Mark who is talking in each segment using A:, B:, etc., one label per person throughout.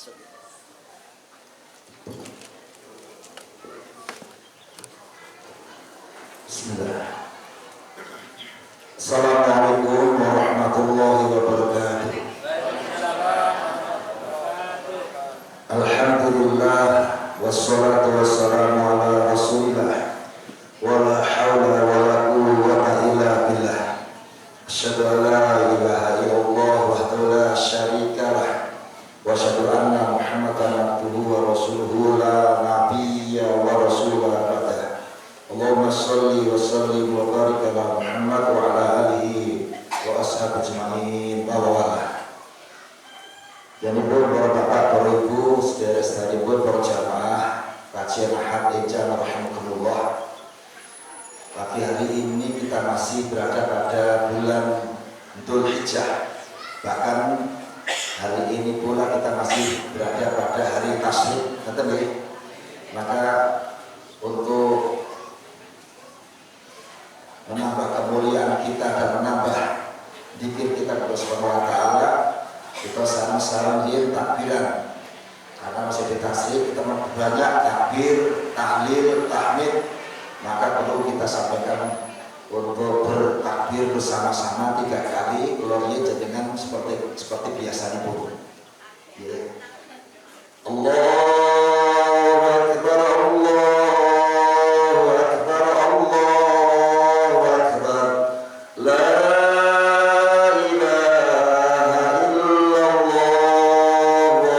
A: masuk.
B: Bismillah. Assalamualaikum warahmatullahi wabarakatuh. Alhamdulillah wassalatu wassalamu ala rasulillah wala hawla wala quwwata illa billah. Asyhadu an la ilaha illallah wahdahu la syarika lah wa asyhadu anna Muhammadan abduhu wa rasuluhu la nabiyya wa rasulah ba'da. Allahumma sholli wa sallim wa barik ala Muhammad wa ala alihi wa ashabihi ajma'in wa wala. Janipun para bapak, para ibu, saudara-saudariku, para jamaah kajian Ahad Eja rahimakumullah. Pagi hari ini kita masih berada pada bulan Dzulhijjah. Bahkan hari ini pula kita masih berada pada hari Tasyrik, betul ya? Maka untuk menambah kemuliaan kita dan menambah dzikir kita kepada Subhanahu wa taala, kita sama-sama takbiran. Karena masih di Tasyrik, kita banyak takbir, tahlil, tahmid, maka perlu kita sampaikan untuk bertakbir bersama-sama 3 kali. Kalau dia jenengan seperti biasanya pun. Ya. Allahu Akbar, Allahu Akbar, Allahu Akbar. La ilaha illallah,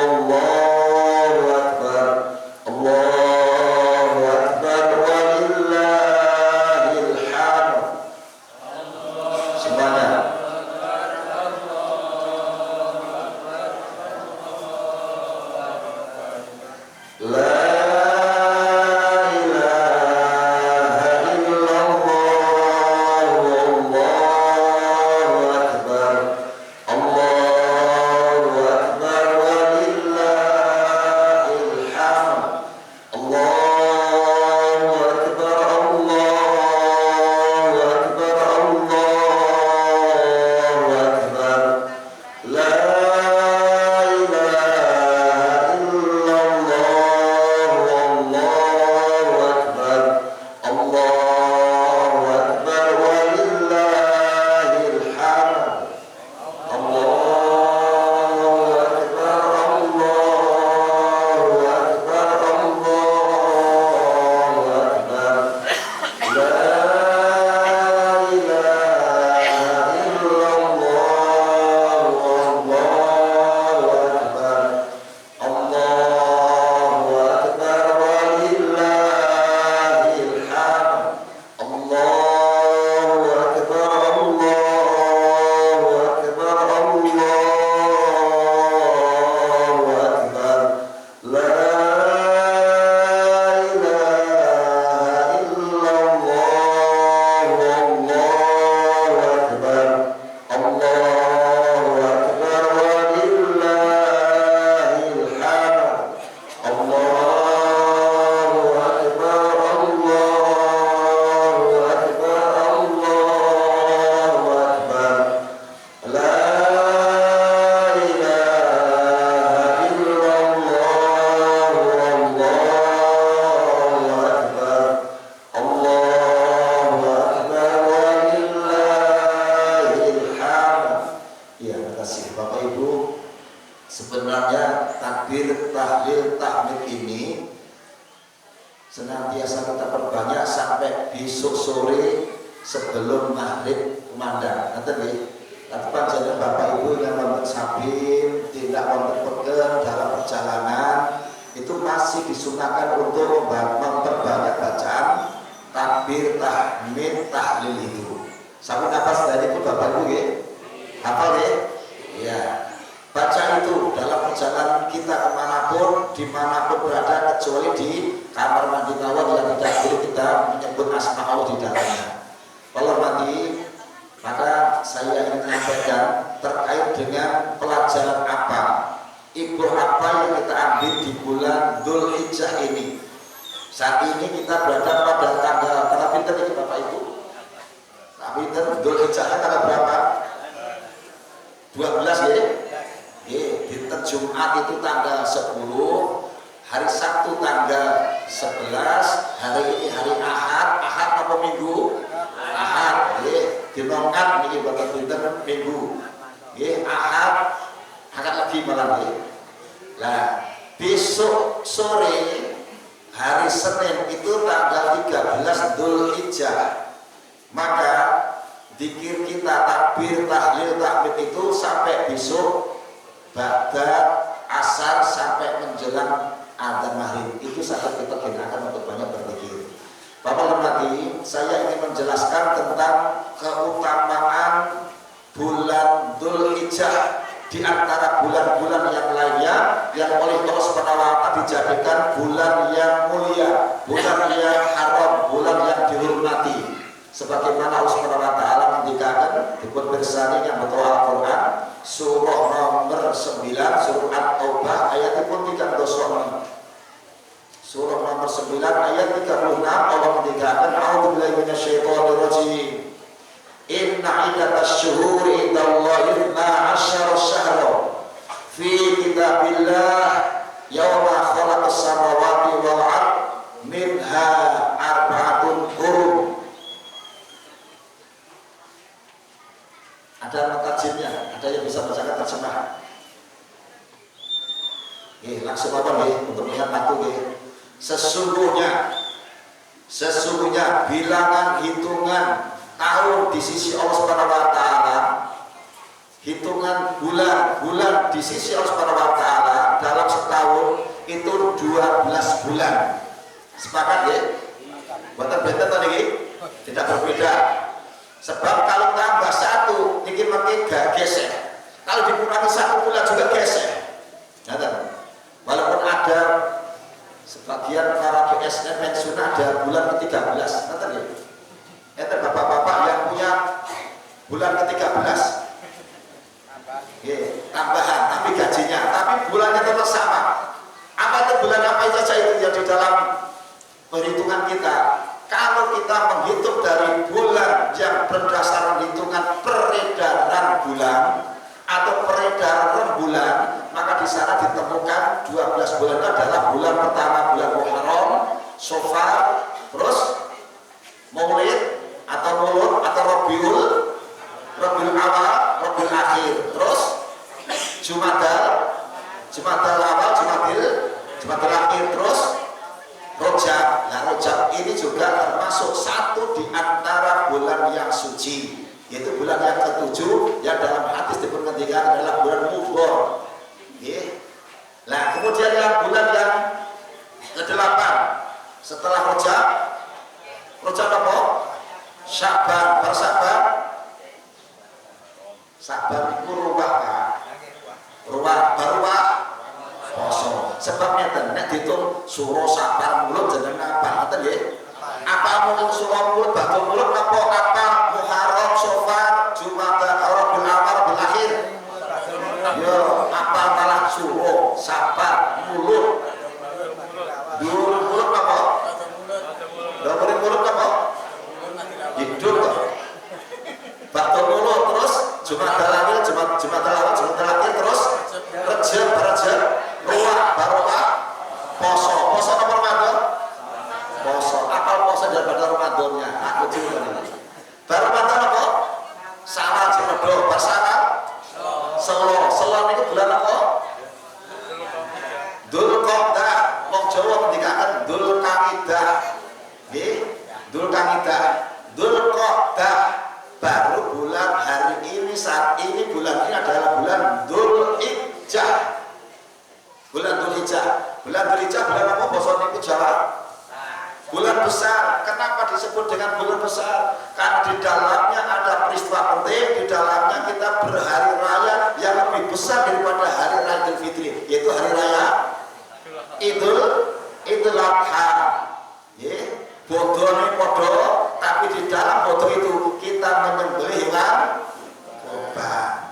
B: Allahu Akbar, Allahu Akbar, walillahil hamd. Semuanya. La ilaha illallah, Allahu Akbar, Allahu Akbar, walillahil hamd. Allahu Akbar, Allahu Akbar, Allahu Akbar. La ilaha illallah, Allahu Akbar, Allahu Akbar, walillahil hamd. Allahu Akbar, Allahu Akbar, Allahu Akbar. La ilaha illallah, Allahu Akbar, Allahu Akbar, walillahil hamd. Allahu Akbar, Allahu Akbar, Allahu Akbar. La ilaha illallah, Allahu Akbar, Allahu Akbar, walillahil hamd. Allahu Akbar, Allahu Akbar, Allahu Akbar. La ilaha illallah, Allahu Akbar, Allahu Akbar, walillahil hamd. Ya, terima kasih Bapak Ibu. Sebenarnya takbir, tahlil, tahmid ini senantiasa kita perbanyak sampai besok sore sebelum maghrib kumandang. Nanti nih, tapi panjenengan Bapak Ibu yang wonten sabin, tidak wonten peken dalam perjalanan, itu masih disunahkan untuk memperbanyak bacaan takbir, tahmid, tahlil itu. Sampun nafas dari itu Bapak Ibu ya? Hafal ya? Ya. Baca itu dalam perjalanan kita kemanapun, dimanapun berada, kecuali di kamar mandi mawon yang tidak boleh kita menyebut asma Allah di dalamnya. Kalau mandi, maka saya ingin menyampaikan terkait dengan pelajaran apa, ibrah apa yang kita ambil di bulan Dzulhijjah ini. Saat ini kita berada pada tanggal pinten ini Bapak Ibu? Pinten Dzulhijjah tanggal berapa? 12 ya? Dinten Jumat itu tanggal 10, hari Sabtu tanggal 11, hari ini hari Ahad. Ahad apa minggu? Ahad. Dinongat niki boten pinten minggu. Ahad. Ahad lagi malam nggih. Lah, besok sore hari Senin itu tanggal 13 Dzulhijjah. Maka zikir kita takbir, tahlil, tahmid itu sampai besok ba'da asar sampai menjelang adzan maghrib. Itu saat kita gunakan untuk banyak berzikir. Bapak hormati, saya ingin menjelaskan tentang keutamaan bulan Dzulhijjah di antara bulan-bulan yang lainnya yang oleh Allah Subhanahu wa taala dijadikan bulan yang mulia, bulan yang haram, bulan yang dihormati. Sebagaimana Allah Subhanahu wa taala mendikatakan di bersani yang betul Al-Qur'an surah nomor 9 surah At-Taubah ayat 36. Surah nomor 9 ayat 36 Allah mendikatakan a'udzubillahi minasyaitonir rajim. Inna iddatasy syuhuri indallahi 12 syahra fi kitabillah yauma khalaqas samawati wal ard minha arba'atun hurum. Ada mutajimnya, ada yang bisa bacakan terjemahan. Langsung apa nih untuk melihat waktu Sesungguhnya bilangan hitungan tahun di sisi Allah Subhanahu wa taala, hitungan bulan di sisi Allah Subhanahu wa taala dalam setahun itu 12 bulan. Sepakat ya? Buatan benten tadi tidak berbeda. Sebab kalau tambah satu, ini makin gak gesek. Kalau dikurangi 1 bulan juga gesek. Walaupun ada sebagian para PSN pensiun ada bulan ke-13. Itu bapak-bapak yang punya bulan ke-13. Tambahan, tapi gajinya, tapi bulannya tetap sama. Apa itu bulan apa saja itu yang di dalam perhitungan kita? Kalau kita menghitung dari bulan yang berdasarkan hitungan peredaran bulan atau peredaran rembulan, maka di sana ditemukan 12 bulan adalah bulan pertama bulan Muharram, Safar, terus Maulid atau Mulud atau Rabiul Awal, Rabiul Akhir, terus Jumadal Awal, Jumadil Akhir, terus Rojab. Nah, Rojab ini juga termasuk satu di antara bulan yang suci, yaitu bulan yang ke-7 yang dalam hadis diperhatikan adalah bulan Mudhar. Nah, kemudian yang bulan yang ke-8 setelah Rojab apa? Syaban. Saban itu ruwah poso. Sebabnya nek dihitung surah Sabar Mulud jeneng apa? Ngoten nggih. Apa mung surah Mulud, Batul Mulud apa Muharram, Safar, Jumadal, Rabiul Awal, Rabiul Akhir? Yo, apa malah surah Sabar Mulud? Mulud apa? Mulud apa? Hidup. Batul Mulud terus Jumadal Awal, Jumadal Akhir terus Rajab, Ruwah, Barokah, poso apa Ramadan? Poso. Apa poso daripada Ramadannya? Aku juga nih. Ramadan apa? Salah Ciledo, Basara, Selo itu bulan apa? Dzulqa'dah. Wong Jawa mendikakan Dzulqa'dah. Dzulqa'dah. Baru bulan hari ini, saat ini bulan ini adalah bulan Dzulhijjah. Bulan Dzulhijjah bulan apa? Bosan itu Jawa. Bulan besar. Kenapa disebut dengan bulan besar? Karena di dalamnya ada peristiwa penting. Di dalamnya kita berhari raya yang lebih besar daripada hari raya Idul Fitri, yaitu hari raya Idul Adha. Bodone podo, tapi di dalam bodo itu kita menyembelih hewan kurban.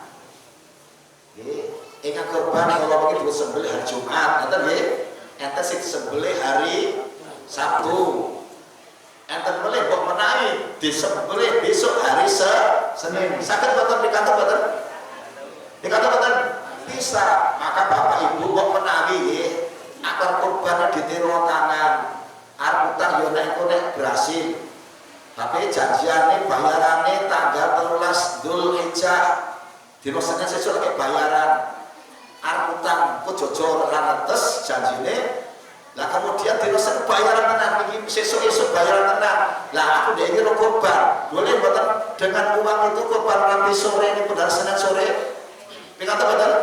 B: Ingat kurban kalau mungkin disembelih hari Jumat, ente sih disembelih hari Sabtu, ente boleh kok menawi disembelih besok hari Senin. Sakit boten di kantor boten? Di kantor boten? Bisa. Maka Bapak Ibu kok menawi akar kurban ditiru tangan arep utang yo nek nek berhasil. Tapi janjiane bayarane tanggal 13 Dzulhijjah. Dino Senin sesuk lagi bayaran. Arep utang kok jojo ora netes janjine. Lah kemudian dino Senin bayaran tenan iki sesuk-esuk bayaran tenan. Lah aku ndek iki kurban. Boleh mboten dengan uang itu kurban nanti sore ini benar Senin sore? Pikata betul?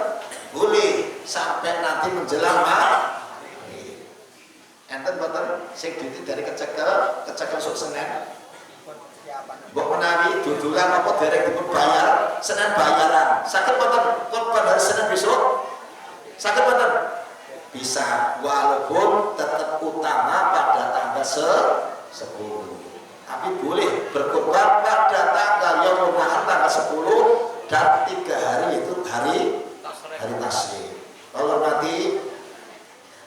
B: Boleh sampai nanti menjelang enten mboten sing duit dari kecekel sok Senin. Mbok menawi dudulan apa derek dipun bayar Senin bayaran. Saged mboten kurban hari Senin besok? Saged mboten? Bisa, walaupun tetap utama pada tanggal 10. Tapi boleh berkurban pada tanggal yang merupakan tanggal 10 dan 3 hari itu hari tasyrik. Allah nanti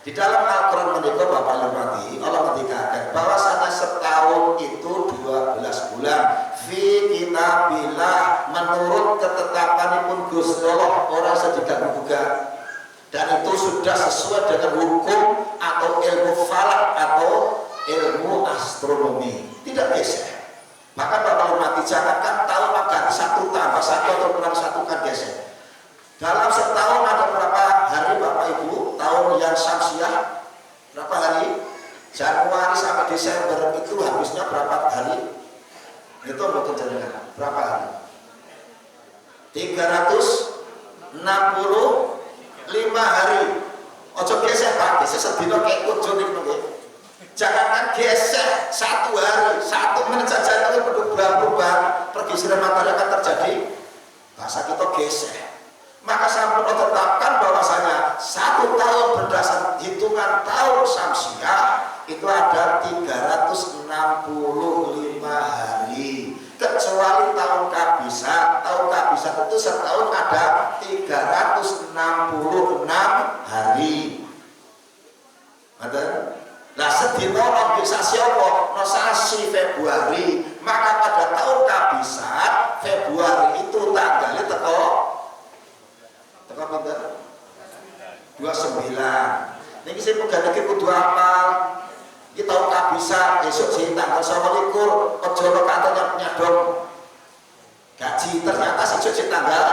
B: di dalam Al-Quran menikah Bapak Lemati, Allah mengingatkan bahwasanya setahun itu 12 bulan. Fi kitabillah, menurut ketetapan pun Gusti Allah orang sedikit juga. Dan itu sudah sesuai dengan hukum atau ilmu falak atau ilmu astronomi. Tidak geser. Bahkan Bapak Lemati jangankan tahun akan 1 tambah 1 atau kurang 1 kan geser. Dalam setahun ada berapa hari Bapak Ibu? Tahun yang syamsiah berapa hari? Januari sampai Desember itu habisnya berapa hari? Itu mungkin jenengan berapa hari? 365 hari. Ojo gesek Pak, gesek sedina kayak kudu niku. Jangan gesek 1 hari, 1 menit saja itu berubah pergeseran materi akan terjadi. Bahasa kita gesek. Maka sampun tetapkan bahwasanya 1 tahun berdasar hitungan tahun Syamsiah itu ada 365 hari. Kecuali tahun Kabisat. Tahun Kabisat itu setahun ada 366 hari. Nah sedina ora bisa siapa no sasi Februari. Maka pada tahun Kabisat Februari itu tanggalnya teko pinten? 29. Niki sing pegawai iki kudu apal. Iki tahun Kabisat esuk sing tanggal 29 aja lo kantor nyadong gaji ternyata esuk sing tanggal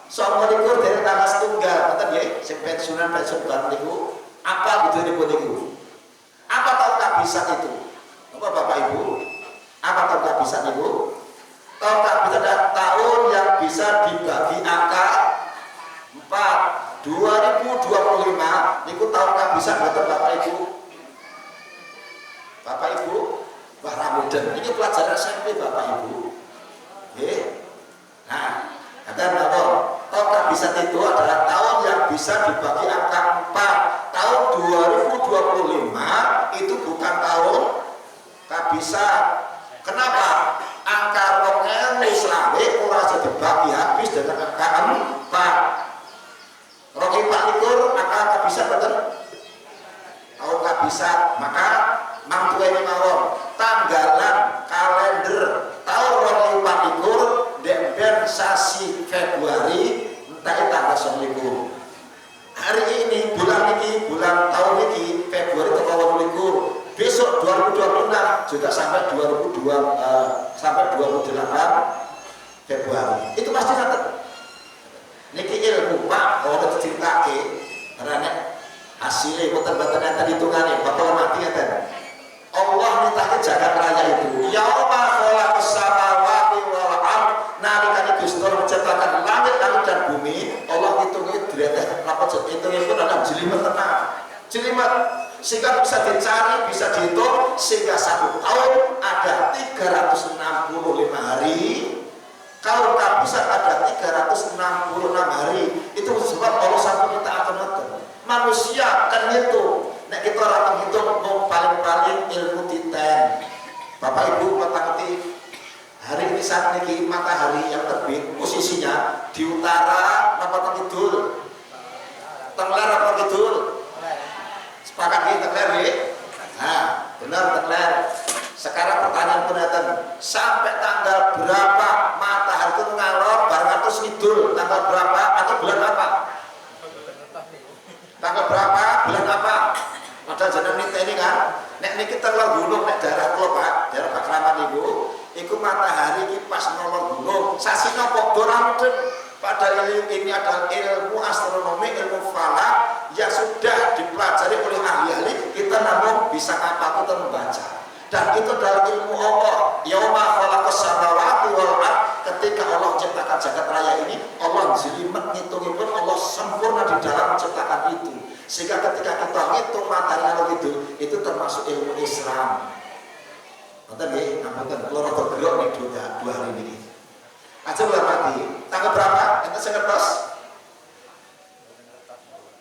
B: 29 dari tanggal setunggal ngoten nggih sing pensiun bareng niku apa gitu niku. Apa tahun Kabisat itu? Apa Bapak Ibu? Apa tahun Kabisat niku? Tahun Kabisat adalah tahun yang bisa dibagi angka 4. 2025 niku tahun Kabisat betul Bapak Ibu. Bapak Ibu, wah Ramadan ini pelajaran SMP Bapak Ibu. Nah, kata apa? Tahun Kabisat itu adalah tahun yang bisa dibagi angka 4. Tahun 2025 itu bukan tahun Kabisat. Kenapa? Angka 2020 ora bisa dibagi habis dengan angka 4. Roki Pak Likur angka Kabisat betul? Tahun Kabisat, maka mampu ini mawon tanggalan kalender tahun Roki Pak Likur demben sasi Februari entah tanggal 9. Hari ini bulan tahun ini Februari tahun likur. Besok 2026 juga sampai 28 Februari. Itu pasti nanti. Niki ilmu Pak, kalau diceritake karena hasilnya boten-boten enten hitungane bakal mati enten. Allah nitake jagat raya itu. Yauma khalaqas samawati wal ardh, nalikane Gusti Allah menciptakan langit dan bumi, Allah hitungnya derete napa hitungnya pun ada jelimet tenang. Jelimet sehingga bisa dicari, bisa dihitung sehingga 1 tahun ada 365 hari. Kalau tak bisa ada 366 hari. Itu sebab Allah sampai kita akan manusia kan itu. Nek kita orang menghitung mau paling-paling ilmu titen. Bapak Ibu mengerti hari ini saat ini matahari yang terbit posisinya di utara apa kidul? Tenggelar apa kidul? Sepakat ini tenggelar ya? Nah, benar tenggelar. Sekarang pertanyaan pendatang, sampai tanggal berapa matahari itu ngalor bareng terus ngidul, tanggal berapa atau bulan apa? tanggal berapa, bulan apa. Padahal jeneng niteni kan. Nek niki terlalu gunung nek daerah kula Pak, daerah Pakraman iku matahari iki pas nolong gunung. Sasi napa ora mudhun. Padahal ini adalah ilmu astronomi, ilmu falak yang sudah dipelajari oleh ahli-ahli. Kita namun bisa apa kita membaca. Dan itu adalah ilmu Allah. Yauma khalaqas samawati wal ard, ketika Allah menciptakan jagat raya ini, Allah jelimet ngitungipun, Allah sempurna di dalam menciptakan itu. Sehingga ketika kita ngitung matahari itu termasuk ilmu Islam. Ngoten nggih, ngapunten kula rada gerok nih dua hari ini. Aja bulan mati. Tanggal berapa? Ente sing ngertos?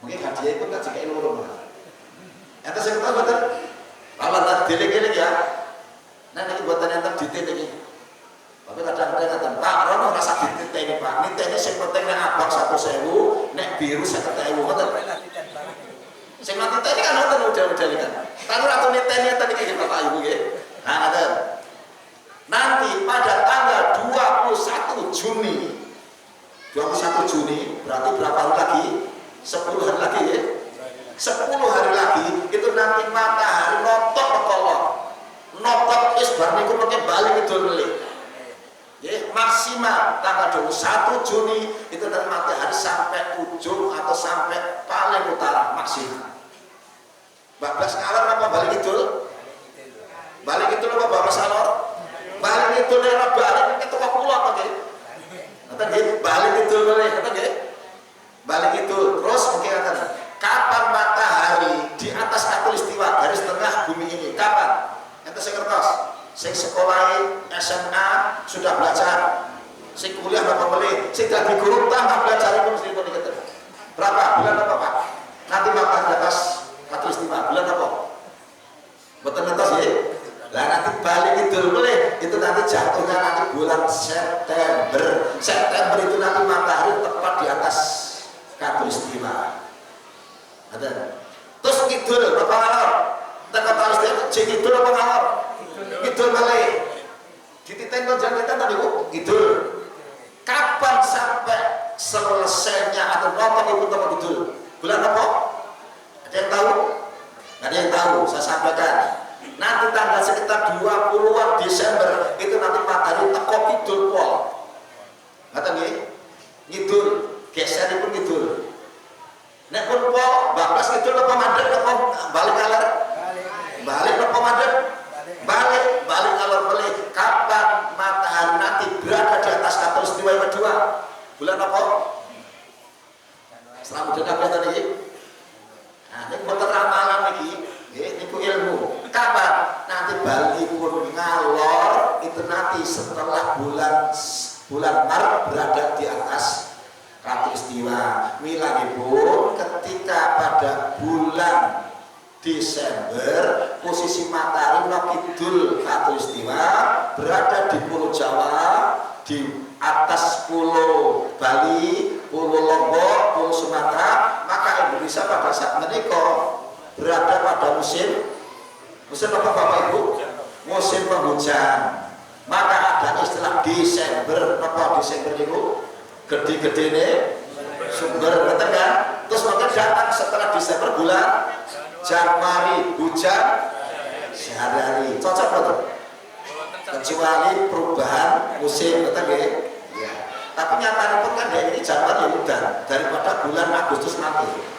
B: Mungkin hadiah itu kan jika ilmu rumah. Ente sing ngertos betul? Kalau tak dieling-eling ya. Nah ini buatan ente detail ini. Tapi kadang-kadang ngaten, Pak, rono rasa detail ini Pak. Niteni sing penting nek abang 1.000, nek biru 50.000 ngoten. Sing nanti tadi kan ngoten udah kan. Tapi ratu niteni tadi iki Bapak Ibu nggih. Nah, ngaten. Nanti pada tanggal 21 Juni berarti berapa hari lagi? 10 hari lagi ya? 10 hari lagi itu nanti matahari notok kolok notok isbar niku pakai balik itu melih ya, maksimal tanggal 21 Juni itu nanti matahari sampai ujung atau sampai paling utara maksimal. Bablas ngalor apa balik itu? Balik itu apa bablas ngalor? Balik itu daerah balik itu kok pulau apa gitu? Kata dia balik itu boleh, kata dia balik itu terus mungkin kata kapan matahari di atas khatulistiwa garis tengah bumi ini kapan? Ente sing ngertos, sing sekolah SMA sudah belajar, sing kuliah berapa menit, sing dadi guru tambah belajar pun mesti dikete. Berapa bulan apa Pak? Nanti matahari di atas khatulistiwa bulan apa? Betul ngertos ya? Lah nanti balik itu boleh, itu nanti jatuhnya nanti bulan September. September itu nanti matahari tepat di atas khatulistiwa. Ada. Terus kidul apa ngalor? Teka khatulistiwa kidul apa ngalor? Kidul balik. Dititen jangan tadi Bu, kidul. Kapan sampai selesainya atau nopo ibu tempat kidul? Bulan apa? Ada yang tahu? Ada yang tahu? Saya sampaikan. Nanti tanggal sekitar 20-an Desember itu nanti matahari teko kidul pol. Kata nggih? Ngidul, geser pun ngidul. Nek pun pol, bablas ngidul apa madhep apa balik ngalor? Balik apa madhep? Balik ngalor balik. Kapan matahari nanti berada di atas khatulistiwa yang kedua? Bulan apa? Selamat datang tadi. Nah, ini betul ramalan lagi. Ini ilmu. Kapan? Nanti balik pun ngalor itu nanti setelah bulan Maret berada di atas khatulistiwa. Milangipun ketika pada bulan Desember posisi matahari kidul khatulistiwa berada di Pulau Jawa, di atas Pulau Bali, Pulau Lombok, Pulau Sumatera, maka Indonesia pada saat menikah berada pada musim apa Bapak Ibu? Musim penghujan. Maka ada istilah Desember. Apa Desember itu? Gede-gede nih sumber, betul kan? Terus maka datang setelah Desember bulan Januari hujan sehari-hari. Cocok betul? Kecuali perubahan musim, betul kan? Ya. Tapi nyatanya pun kan ini Januari hujan daripada bulan Agustus nanti.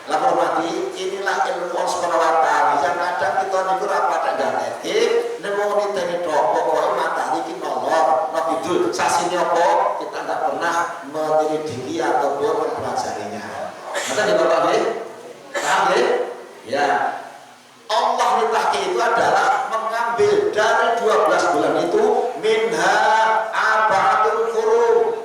B: Lapor mati, inilah ilmu Allah Subhanahu wa Ta'ala yang kadang kita niku ra patek gatek, nek wong niteni tok pokoke matahari iki nolor, nek kidul sasine apa kita tidak pernah menyelidiki ataupun mempelajarinya. Maka di Bapak nggih? Paham nggih? Ya. Allah nitahke itu adalah mengambil dari 12 bulan itu minha arba'atul hurum.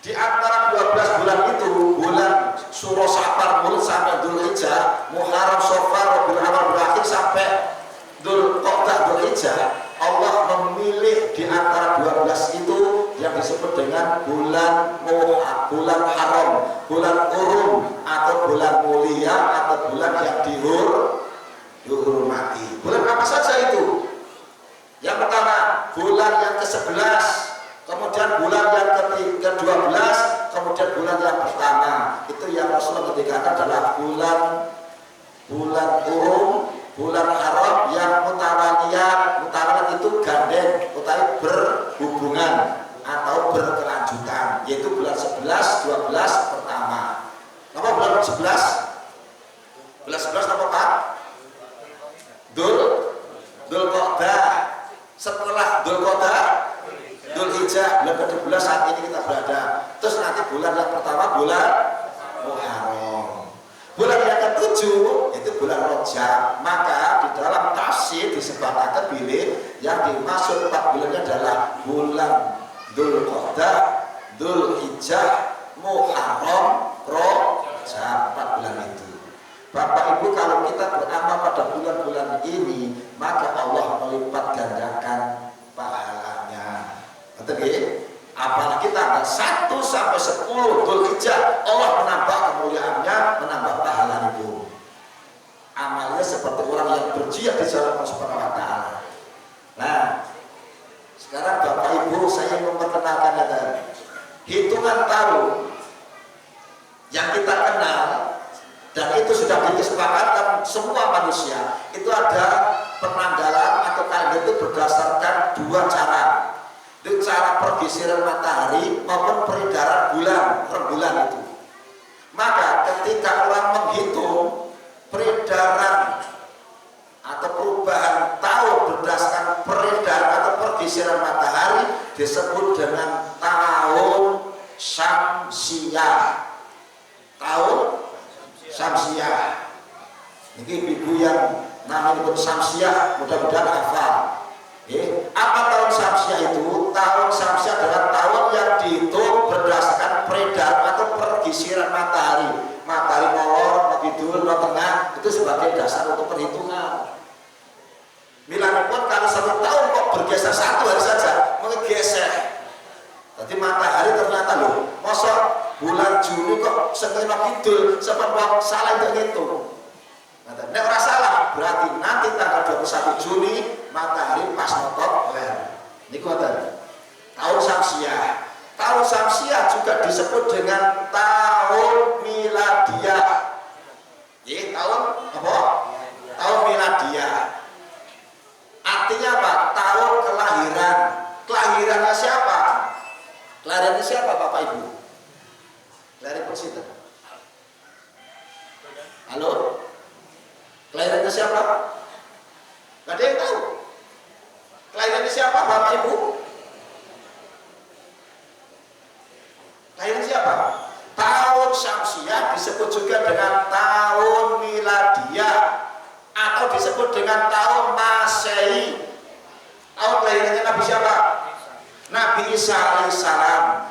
B: Di antara 12 bulan itu, bulan Suro Safar mulai sampai Dzulhijjah, Muharram, Safar, Rabiul Awal berakhir sampai Dzulqa'dah, Dzulhijjah, Allah memilih di antara 12 itu yang disebut dengan bulan haram, bulan hurum atau bulan mulia atau bulan yang dihormati. Bulan apa saja itu? Yang pertama, bulan yang ke-11, kemudian bulan yang ke-12, kemudian bulan yang pertama. Itu yang Rasulullah ketika adalah adalah bulan urung, bulan haram yang mutawaliyat itu gandeng utawi berhubungan atau berkelanjutan, yaitu bulan 11, 12 pertama. Apa bulan 11? Bulan 11 apa Pak? Dzulqa'dah. Setelah Dzulqa'dah, Dzulhijjah, bulan ke-12 saat ini kita berada. Terus nanti bulan yang pertama bulan Muharram. Bulan yang ke-7 itu bulan Rajab. Maka di dalam tafsir disebutkan bilih yang dimaksud 4 bulannya adalah bulan Dzulqa'dah, Dzulhijjah, Muharram, Rajab, 4 bulan itu. Bapak Ibu, kalau kita beramal pada bulan-bulan ini, maka Allah melipat gandakan pahalanya. Betul ya? Apalagi tanggal 1 sampai 10 Dzulhijjah, Allah menambah kemuliaannya, menambah pahala itu. Amalnya seperti orang yang berjihad di jalan Allah Subhanahu wa taala. Nah, sekarang Bapak Ibu, saya memperkenalkan hitungan tahun yang kita kenal, dan itu sudah disepakatkan semua manusia. Itu ada penanggalan atau kalender itu berdasarkan 2 cara. Itu cara pergeseran matahari maupun peredaran rembulan itu. Maka ketika orang menghitung peredaran atau perubahan tahun berdasarkan peredaran atau pergeseran matahari disebut dengan tahun Syamsiyah. Tahun Syamsiyah. Ini ibu yang namanya pun Syamsiyah, mudah-mudahan hafal. Apa tahun Syamsiyah itu? Tahun Syamsiyah adalah tahun yang dihitung berdasarkan peredaran atau pergeseran matahari. Matahari molor, kidul, tengah, itu sebagai dasar untuk perhitungan. Milanipun kalau 1 tahun kok bergeser 1 hari saja, menggeser. Jadi matahari ternyata loh, masa bulan Juni kok setengah kidul, sebab salah untuk ngitung. Nek ora salah, berarti nanti tanggal 21 Juni matahari pas notot ler. Niku ngoten. Tahun Syamsiyah. Tahun Syamsiyah juga disebut dengan tahun miladiah. Tahun apa? Tahun miladiah. Artinya apa? Tahun kelahiran. Kelahirannya siapa? Kelahirannya siapa Bapak Ibu? Kelahiran Persita. Halo? Kelahirannya siapa? Gak ada yang tahu. Kelahirannya siapa Bapak Ibu? Kelahiran siapa? Tahun Syamsiyah disebut juga dengan tahun miladiah atau disebut dengan tahun Masehi. Tahun kelahirannya Nabi siapa? Nabi Isa alaihissalam.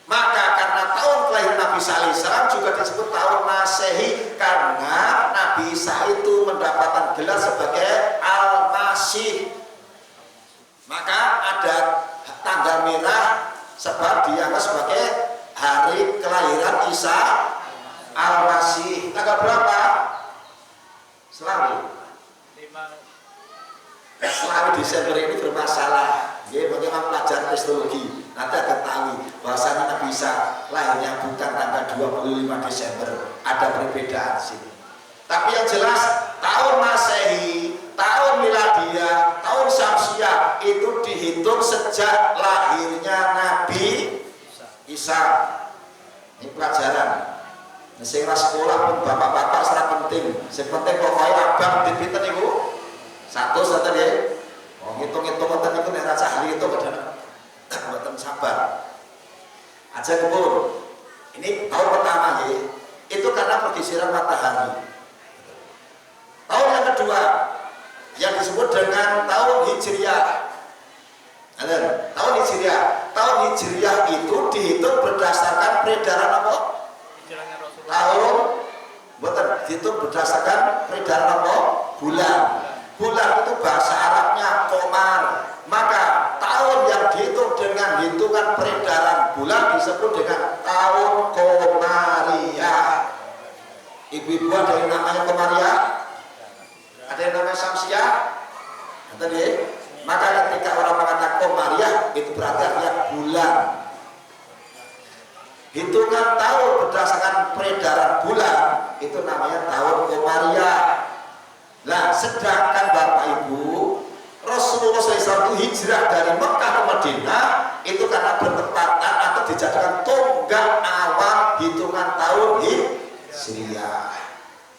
B: Maka karena tahun kelahiran Nabi Isa alaihissalam juga disebut tahun Masehi, karena Nabi Isa itu mendapatkan gelar sebagai Al-Masih. Maka ada tanggal merah sebab dianggap sebagai hari kelahiran Isa Al-Masih. Tanggal berapa? Selalu Desember ini bermasalah. Bagaimana pelajaran kristologi nanti akan tahu bahwasanya Nabi Isa lahirnya bukan tanggal 25 Desember, ada perbedaan sini. Tapi yang jelas tahun Masehi, tahun miladiah, tahun Syamsiyah itu dihitung sejak lahirnya Nabi Isa. Ini pelajaran. Sing ra sekolah pun bapak-bapak secara penting. Sing penting pokoknya abang pinten niku? 1 saten ya. Ngitung-ngitung ngoten niku nek ra ahli itu mboten sabar. Aja pun. Ini tahun pertama ya. Itu karena pergeseran matahari. Tahun yang kedua yang disebut dengan tahun Hijriyah. Tahun Hijriyah. Tahun Hijriyah itu dihitung berdasarkan peredaran apa? Tahun betul, dihitung berdasarkan peredaran apa? Bulan. Bulan itu bahasa Arabnya qamar. Maka tahun yang dihitung dengan hitungan peredaran bulan disebut dengan tahun Qamariyah. Ibu-ibu ada yang namanya Qamariyah? Ada yang namanya Syamsiyah? Tadi, maka ketika orang mengatakan Qamariyah itu berarti artinya bulan. Hitungan tahun berdasarkan peredaran bulan itu namanya tahun Komariah. Nah, sedangkan Bapak Ibu, Rasulullah SAW itu hijrah dari Mekah ke Madinah itu karena bertepatan atau dijadikan tonggak awal hitungan tahun Hijriah.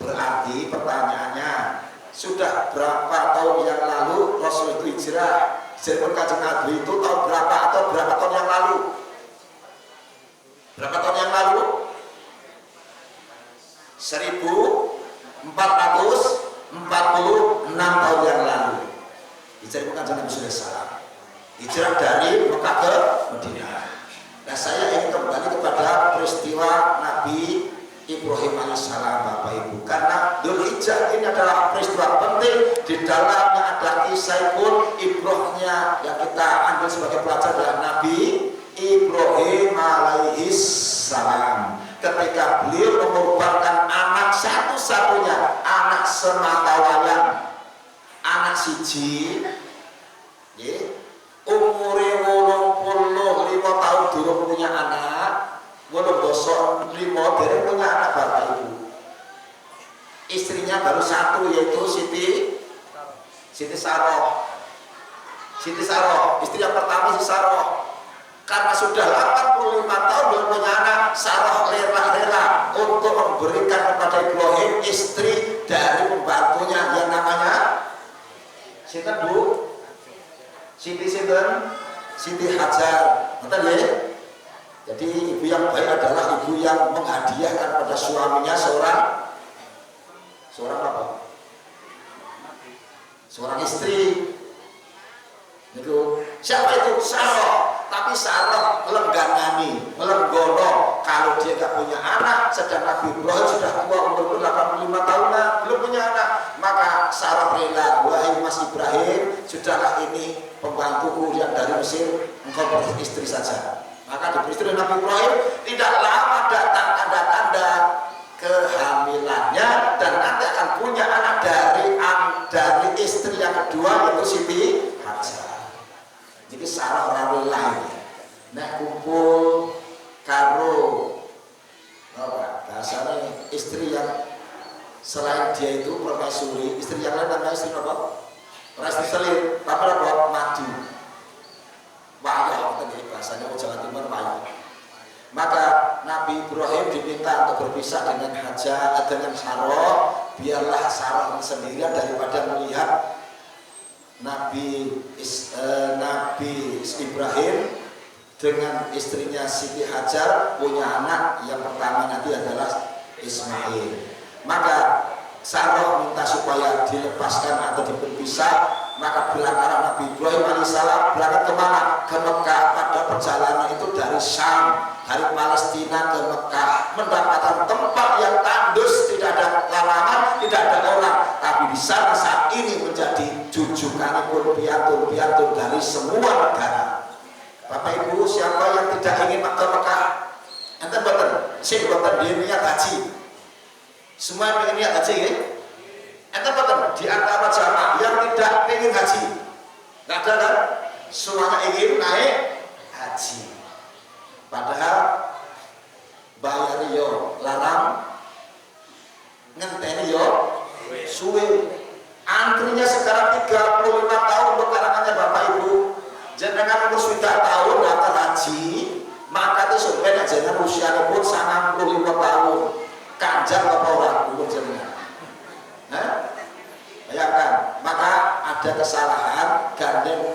B: Berarti pertanyaannya, sudah berapa tahun yang lalu Rasul itu hijrah? Jadi Kanjeng Nabi itu tahun berapa atau berapa tahun yang lalu? Berapa tahun yang lalu? 1446 tahun yang lalu. Hijrah Kanjeng Nabi SAW. Hijrah dari Mekah ke Madinah. Nah, saya ingin kembali kepada peristiwa Nabi Ibrahim alaihissalam, Bapak Ibu, karena Dzulhijjah ini adalah peristiwa penting. Di dalamnya ada kisah pun Ibrahimnya yang kita ambil sebagai pelajar adalah Nabi Ibrahim alaihissalam. Ketika beliau mengorbankan anak satu-satunya, anak sematawayang, anak siji, umure 85 tahun durung punya anak, 85 dereng punya anak, Bapak Ibu. Istrinya baru satu, yaitu Siti Saroh. Siti Saroh, istri yang pertama si Saroh. Karena sudah 85 tahun belum punya anak, Saroh rela untuk memberikan kepada Ibrahim istri dari pembantunya yang namanya Sinten Bu? Siti Sinten? Siti Hajar. Betul ya? Jadi ibu yang baik adalah ibu yang menghadiahkan pada suaminya seorang apa? Seorang istri. Itu siapa itu? Saroh. Tapi Saroh melenggono kalau dia nggak punya anak, sedang Nabi Ibrahim sudah tua umur 85 tahunan belum punya anak, maka Saroh rela, wahai Mas Ibrahim, sudahlah ini pembantuku yang dari Mesir, engkau beristri saja. Maka diberi istri Nabi Ibrahim. Tidak lama datang tanda-tanda kehamilannya dan nanti akan punya anak dari istri yang kedua, yaitu Siti Hajar. Jadi Sarah orang lain, nek kumpul karo bahasanya istri yang selain dia itu permaisuri, istri yang lain namanya istri apa? Istri selir, tapi apa? Madu, wayah, tadi bahasanya Jawa Timur wayah. Maka Nabi Ibrahim diminta untuk berpisah dengan Hajar, dengan Sarah, biarlah Sarah sendirian daripada melihat Nabi Ibrahim dengan istrinya Siti Hajar punya anak yang pertama nanti adalah Ismail. Maka Sarah minta supaya dilepaskan atau dipisah. Maka belakangan Nabi Ibrahim alaihissalam berangkat kemana? Ke Mekah. Pada perjalanan itu dari Syam, dari Palestina ke Mekah, mendapatkan tempat yang tandus, tidak ada halaman, tidak ada orang. Tapi di sana saat ini menjadi jujukan pun piantun dari semua negara. Bapak Ibu, siapa yang tidak ingin ke Mekah? Enten boten, sing boten dia niat haji. Semua yang ingin niat haji, ya? Enten boten di antara jamaah yang tidak ingin haji. Nggak ada kan? Semuanya ingin naik haji. Padahal bayar yo larang, ngenteni yo suwe. Antrinya sekarang 35 tahun berkarangannya Bapak Ibu. Jenengan umur sudah tahun daftar haji, maka itu sebenarnya jenengan usianya pun 95 tahun. Kanjang apa orang umur jenengan? Bayangkan, maka ada kesalahan gandeng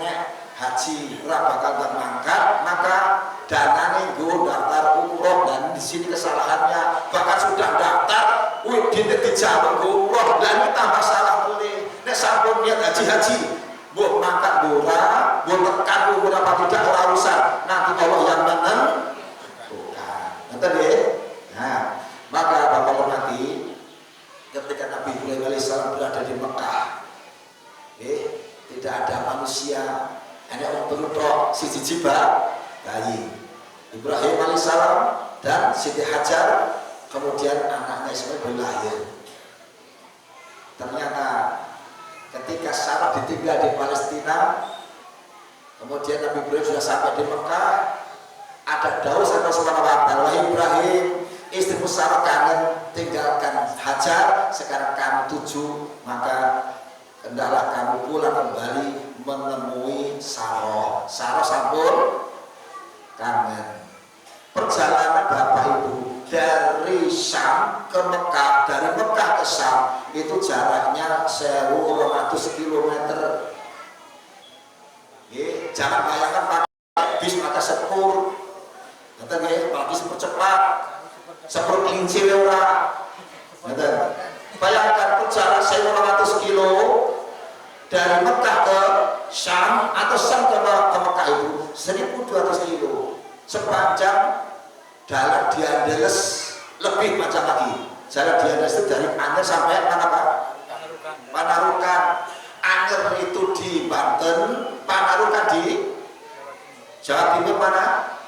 B: haji ora bakal mangkat, maka danane nggo daftar umroh, dan di sini kesalahannya bahkan sudah daftar dite dijawab umroh dan tambah salah boleh. Nek sampun niat haji mbok mangkat ora, mbok tekan ora apa tidak ora urusan, nanti Allah yang menentukan. Ngoten nggih. Nah, maka Bapak nanti ketika Nabi Ibrahim alaihissalam berada di Mekah, tidak ada manusia, hanya orang berudok siji jiba bayi Ibrahim alaihissalam dan Siti Hajar, kemudian anaknya Ismail lahir. Ternyata ketika Sarah ditinggal di Palestina, kemudian Nabi Ibrahim sudah sampai di Mekah, ada dawuh saka Subhanahu wa ta'ala, Ibrahim istrimu Sarah kangen tinggalkan Hajar, sekarang kamu tuju, maka hendaklah kamu pulang kembali menemui Sarah. Sarah sampun kangen. Perjalanan Bapak Ibu dari Syam ke Mekah, dari Mekah ke Syam itu jaraknya 1200 km. Jangan bayangkan pakai bis, pakai sepur, apalagi sepur cepat, sepur kelinci ora. Bayangkan perjalanan 1200 kilo dari Mekah ke Syam atau Syam ke Mekah itu 1200 kilo. Sepanjang dalam Diandeles lebih panjang lagi. Jalan Diandeles itu dari Anyer sampai mana Pak? Panarukan. Anyer itu di Banten, Panarukan di Jawa Timur mana?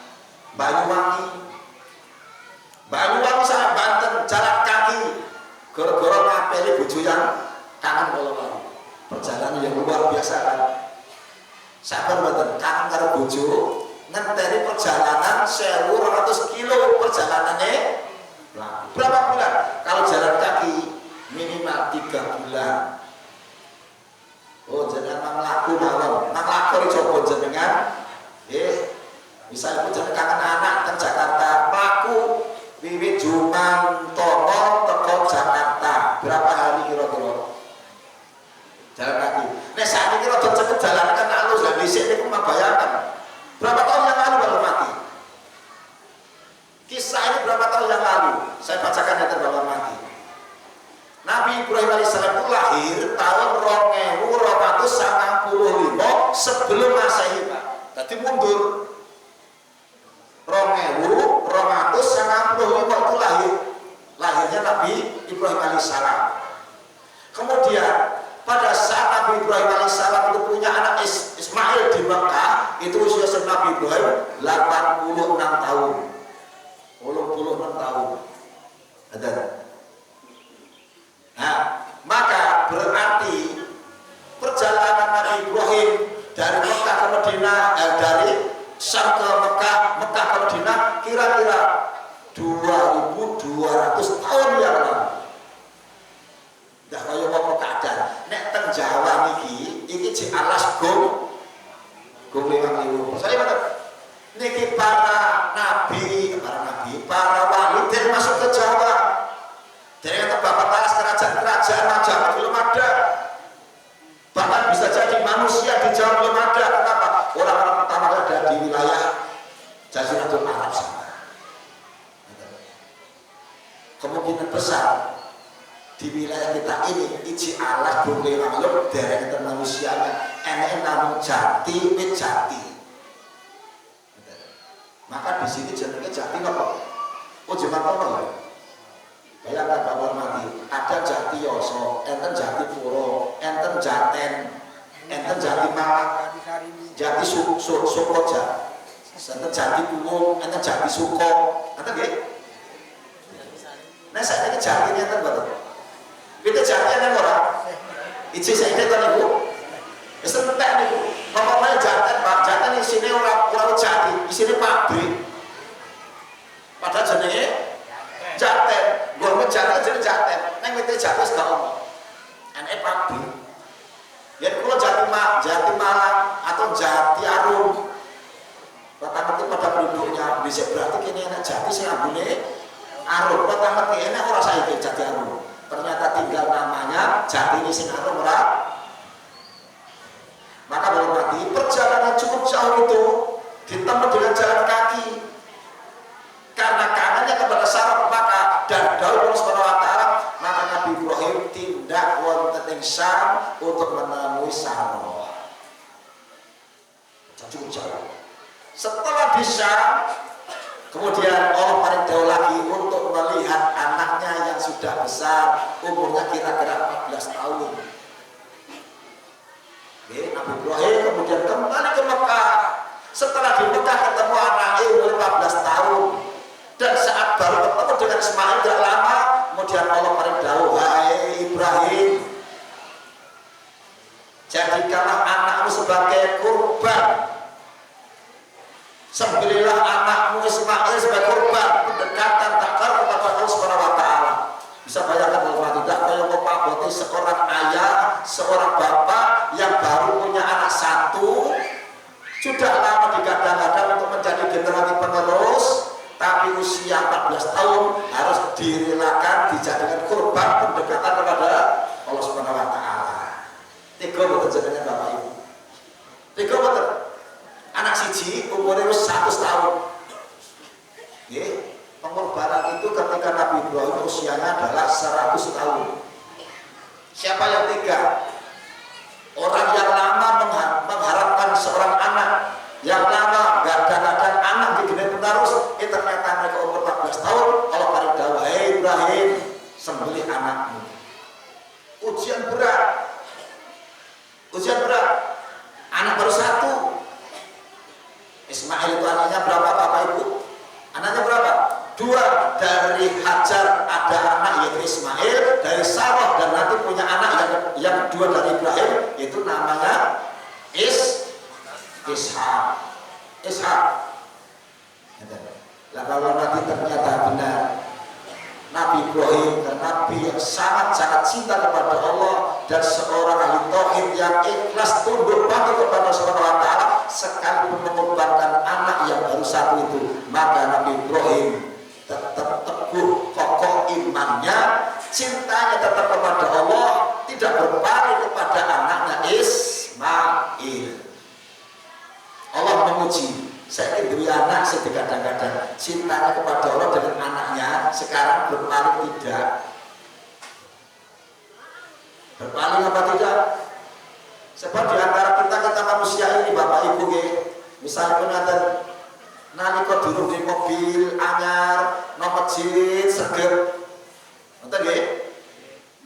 B: Banyuwangi. Banyuwangi sampai Banten jalan kaki. Gara-gara ngapeli bojo yang kangen kalau lalu. Perjalanan yang luar biasa kan. Sabar mboten, kangen karo bojo. Ngenteni perjalanan 1200 kilo perjalanannya berapa bulan? Kalau jalan kaki minimal 3 bulan. Oh jenengan mang laku mawon, mang laku dicoba jenengan. Misalnya jenengan kangen anak ke Jakarta, laku wiwit Juman Tono teko Jakarta. Berapa hari kira-kira? Jalan kaki. Nek saat ini rada cepet jalan kan alus lan dhisik niku bayangkan. Berapa tahun yang lalu baru mati? Kisah ini berapa tahun yang lalu? Saya bacakan yang terbaru mati. Nabi Ibrahim alaihissalam itu lahir tahun 2295 sebelum Masehi, Pak. Jadi mundur 2295 itu lahirnya Nabi Ibrahim alaihissalam. Kemudian pada saat Nabi Ibrahim alaihissalam itu punya anak Ismail di Mekah, itu usia Nabi Ibrahim 86 tahun. 86 tahun. Ada. Nah, maka berarti perjalanan Nabi Ibrahim dari Mekah ke Madinah, dari Syam ke Mekah, Mekah ke Madinah kira-kira 2200 tahun yang lalu. Dah kaya apa keadaan nek teng Jawa niki iki alas gong lewat liwu. Saya betul. Niki para nabi, para wali dari masuk ke Jawa. Dari kata bapak talas kerajaan Majapahit belum ada. Bahkan bisa jadi manusia di Jawa belum ada. Kenapa? Orang-orang pertama ada di wilayah Jaziratul Arab sana. Kemungkinan besar di wilayah kita ini iji alas boleh lalu dari kita manusianya enak namun jati jati. Maka di sini jenenge jati apa? Oh Jepang apa? Bayangkan Bapak mati ada jati Yoso, enten jati Puro, enten Jaten, enten jati Malang, jati Sukoja, enten jati Kuwung, enten jati Suko, enten nggih? Nah saya ini jatinya enten betul. Kita jatinya orang, isi saya ini kan ibu, itu entek nih, ngomongnya jaten Pak, jaten di sini orang jati, di sini pabrik, pada jenenge jaten, gua jaten jadi jaten, neng itu jaten segala, ane pabrik, ya kalau jati Malang atau jati Arum, rata-rata pada penduduknya bisa berarti kini enak jati sih ambune Arum, rata-rata enak orang saya itu jati Arum. Ternyata tinggal namanya jati ini sing Arum ora. Maka belum mati perjalanan cukup jauh itu ditempuh dengan jalan kaki karena kanannya kepada Sarah maka dan dawuh Allah Subhanahu wa taala maka Nabi Ibrahim tindak wonten ing Syam untuk menemui Sarah. Cukup jauh. Setelah di Syam kemudian Allah paling jauh lagi untuk melihat anaknya yang sudah besar, umurnya kira-kira 14 tahun. Nabi Ibrahim kemudian kembali ke Mekah. Setelah di Mekah ketemu anaknya umur 14 tahun. Dan saat baru ketemu dengan Ismail tidak lama, kemudian Allah paling jauh, hai Ibrahim, jadikanlah anakmu sebagai kurban. Sembelihlah anakmu sebagai korban pendekatan takar kepada Allah Subhanahu wa taala. Bisa bayangkan kalau tidak kayak mengobati seorang ayah, seorang bapak yang baru punya anak satu, sudah lama digadang-gadang untuk menjadi generasi penerus, tapi usia 14 tahun harus direlakan dijadikan korban pendekatan kepada Allah Subhanahu wa taala. Tiga betul jenengan Bapak Ibu. Tiga betul. Anak siji umurnya 100 tahun. Nggih. Pengorbanan itu ketika Nabi Ibrahim usianya adalah 100 tahun. Siapa yang tega? Orang yang lama mengharapkan seorang anak, yang lama gadang-gadang anak di dunia penerus, ternyata mereka umur 14 tahun. Kalau pada dawuh, "Hei Ibrahim, sembelih anakmu." Ujian berat. Ujian berat. Anak baru satu. Ismail itu anaknya berapa Bapak Ibu? Anaknya berapa? 2. Dari Hajar ada anak yaitu Ismail, dari Sarah dan nanti punya anak yang 2 dari Ibrahim, itu namanya Ishak. Nah kalau nanti ternyata benar Nabi Ibrahim dan Nabi yang sangat-sangat cinta kepada Allah dan seorang ahli tauhid yang ikhlas tunduk patuh kepada Subhanahu wa taala, sekalipun mengorbankan anak yang baru satu itu, maka Nabi Ibrahim tetap teguh kokoh imannya, cintanya tetap kepada Allah, tidak berpaling kepada anaknya Ismail. Allah menguji, saya ingin anak saya kadang-kadang cintanya kepada Allah dengan anaknya sekarang berpaling tidak. Berpaling apa tidak? Sebab di antara kita manusia ini Bapak Ibu, misalnya pengantin nalika durung di mobil anyar nang masjid sregep ngoten nggih,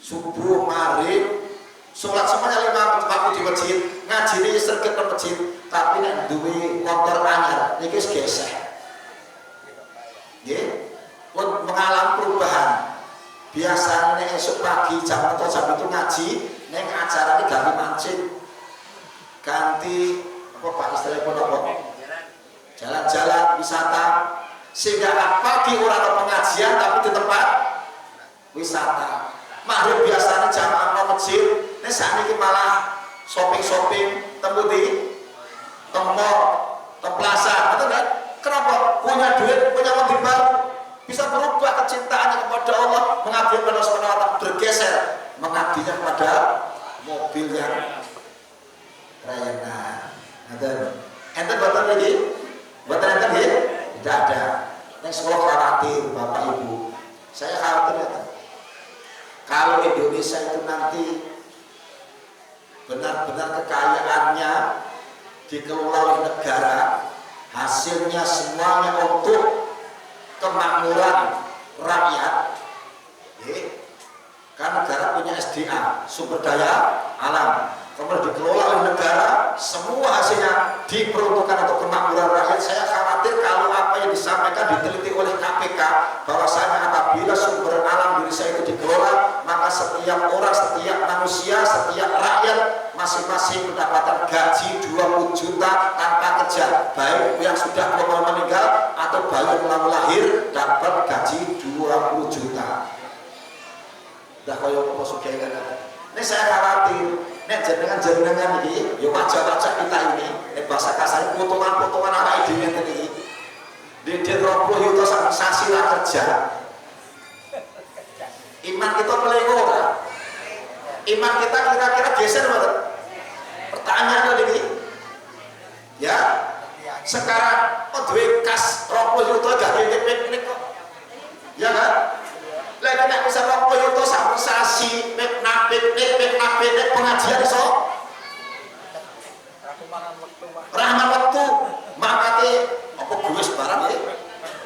B: subuh maghrib salat semuanya 5 waktu di masjid, ngajine sregep nang masjid, tapi nek duwe motor anyar niki wis gesek nggih, pun mengalami perubahan. Biasanya nek esuk pagi jam 7 jam itu ngaji, nek acarane ganti mancing, ganti apa Pak istilahnya apa? Jalan-jalan wisata, sehingga pagi orang pengajian tapi di tempat wisata. Maghrib biasanya jamaah masjid, ini saat ini malah shopping temu di mall, plaza, betul kan? Kenapa? Punya duit, punya mobil baru, bisa berubah kecintaannya kepada Allah, mengabdi kepada Allah, bergeser mengabdinya kepada mobil yang rayana. Enten betul lagi. Buat enten ya? Tidak ada. Yang sekolah khawatir Bapak Ibu. Saya khawatir ya. Kalau Indonesia itu nanti benar-benar kekayaannya dikelola oleh negara, hasilnya semuanya untuk kemakmuran rakyat, kan negara punya SDA, sumber daya alam, kemudian dikelola oleh negara, semua hasilnya diperuntukkan untuk kemakmuran rakyat. Saya khawatir kalau apa yang disampaikan diteliti oleh KPK bahwasanya apabila sumber alam Indonesia itu dikelola, maka setiap orang, setiap manusia, setiap rakyat masing-masing mendapatkan gaji 20 juta tanpa kerja, baik yang sudah meninggal atau bayi yang baru lahir dapat gaji 20 juta. Dah kaya apa sugih kan. Ini saya khawatir, nek jenengan ini, ya wajah-wajah kita ini, bahasa kasar potongan-potongan anak ide ngene iki. Di 20 juta sasi lah kerja. Iman kita melengok kan? Iman kita kira-kira geser betul? Pertanyaannya ini, ya sekarang duit kas 20 juta gak piknik kok, ya kan? Lagi nak bisa 20 juta sampai sasi piknik pengajian so rahmat waktu makanya apa gue sebarang ya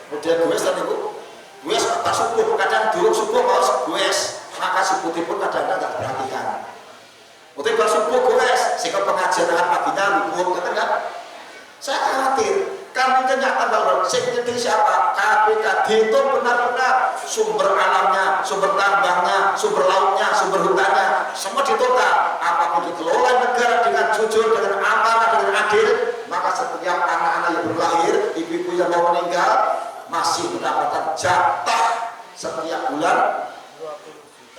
B: kemudian gue tadi gue tak subuh kadang durung subuh mau gue maka subuh pun kadang-kadang gak perhatikan untuk bersubuh gue sehingga pengajian paginya luput kan. Saya khawatir kan mungkin nyata bahwa seperti siapa KPK itu benar-benar sumber alamnya, sumber tambangnya, sumber lautnya, sumber hutannya semua ditotal, apapun dikelola negara dengan jujur, dengan amanah, dengan adil, maka setiap anak-anak yang berlahir, ibu-ibu yang mau meninggal, masih mendapatkan jatah setiap bulan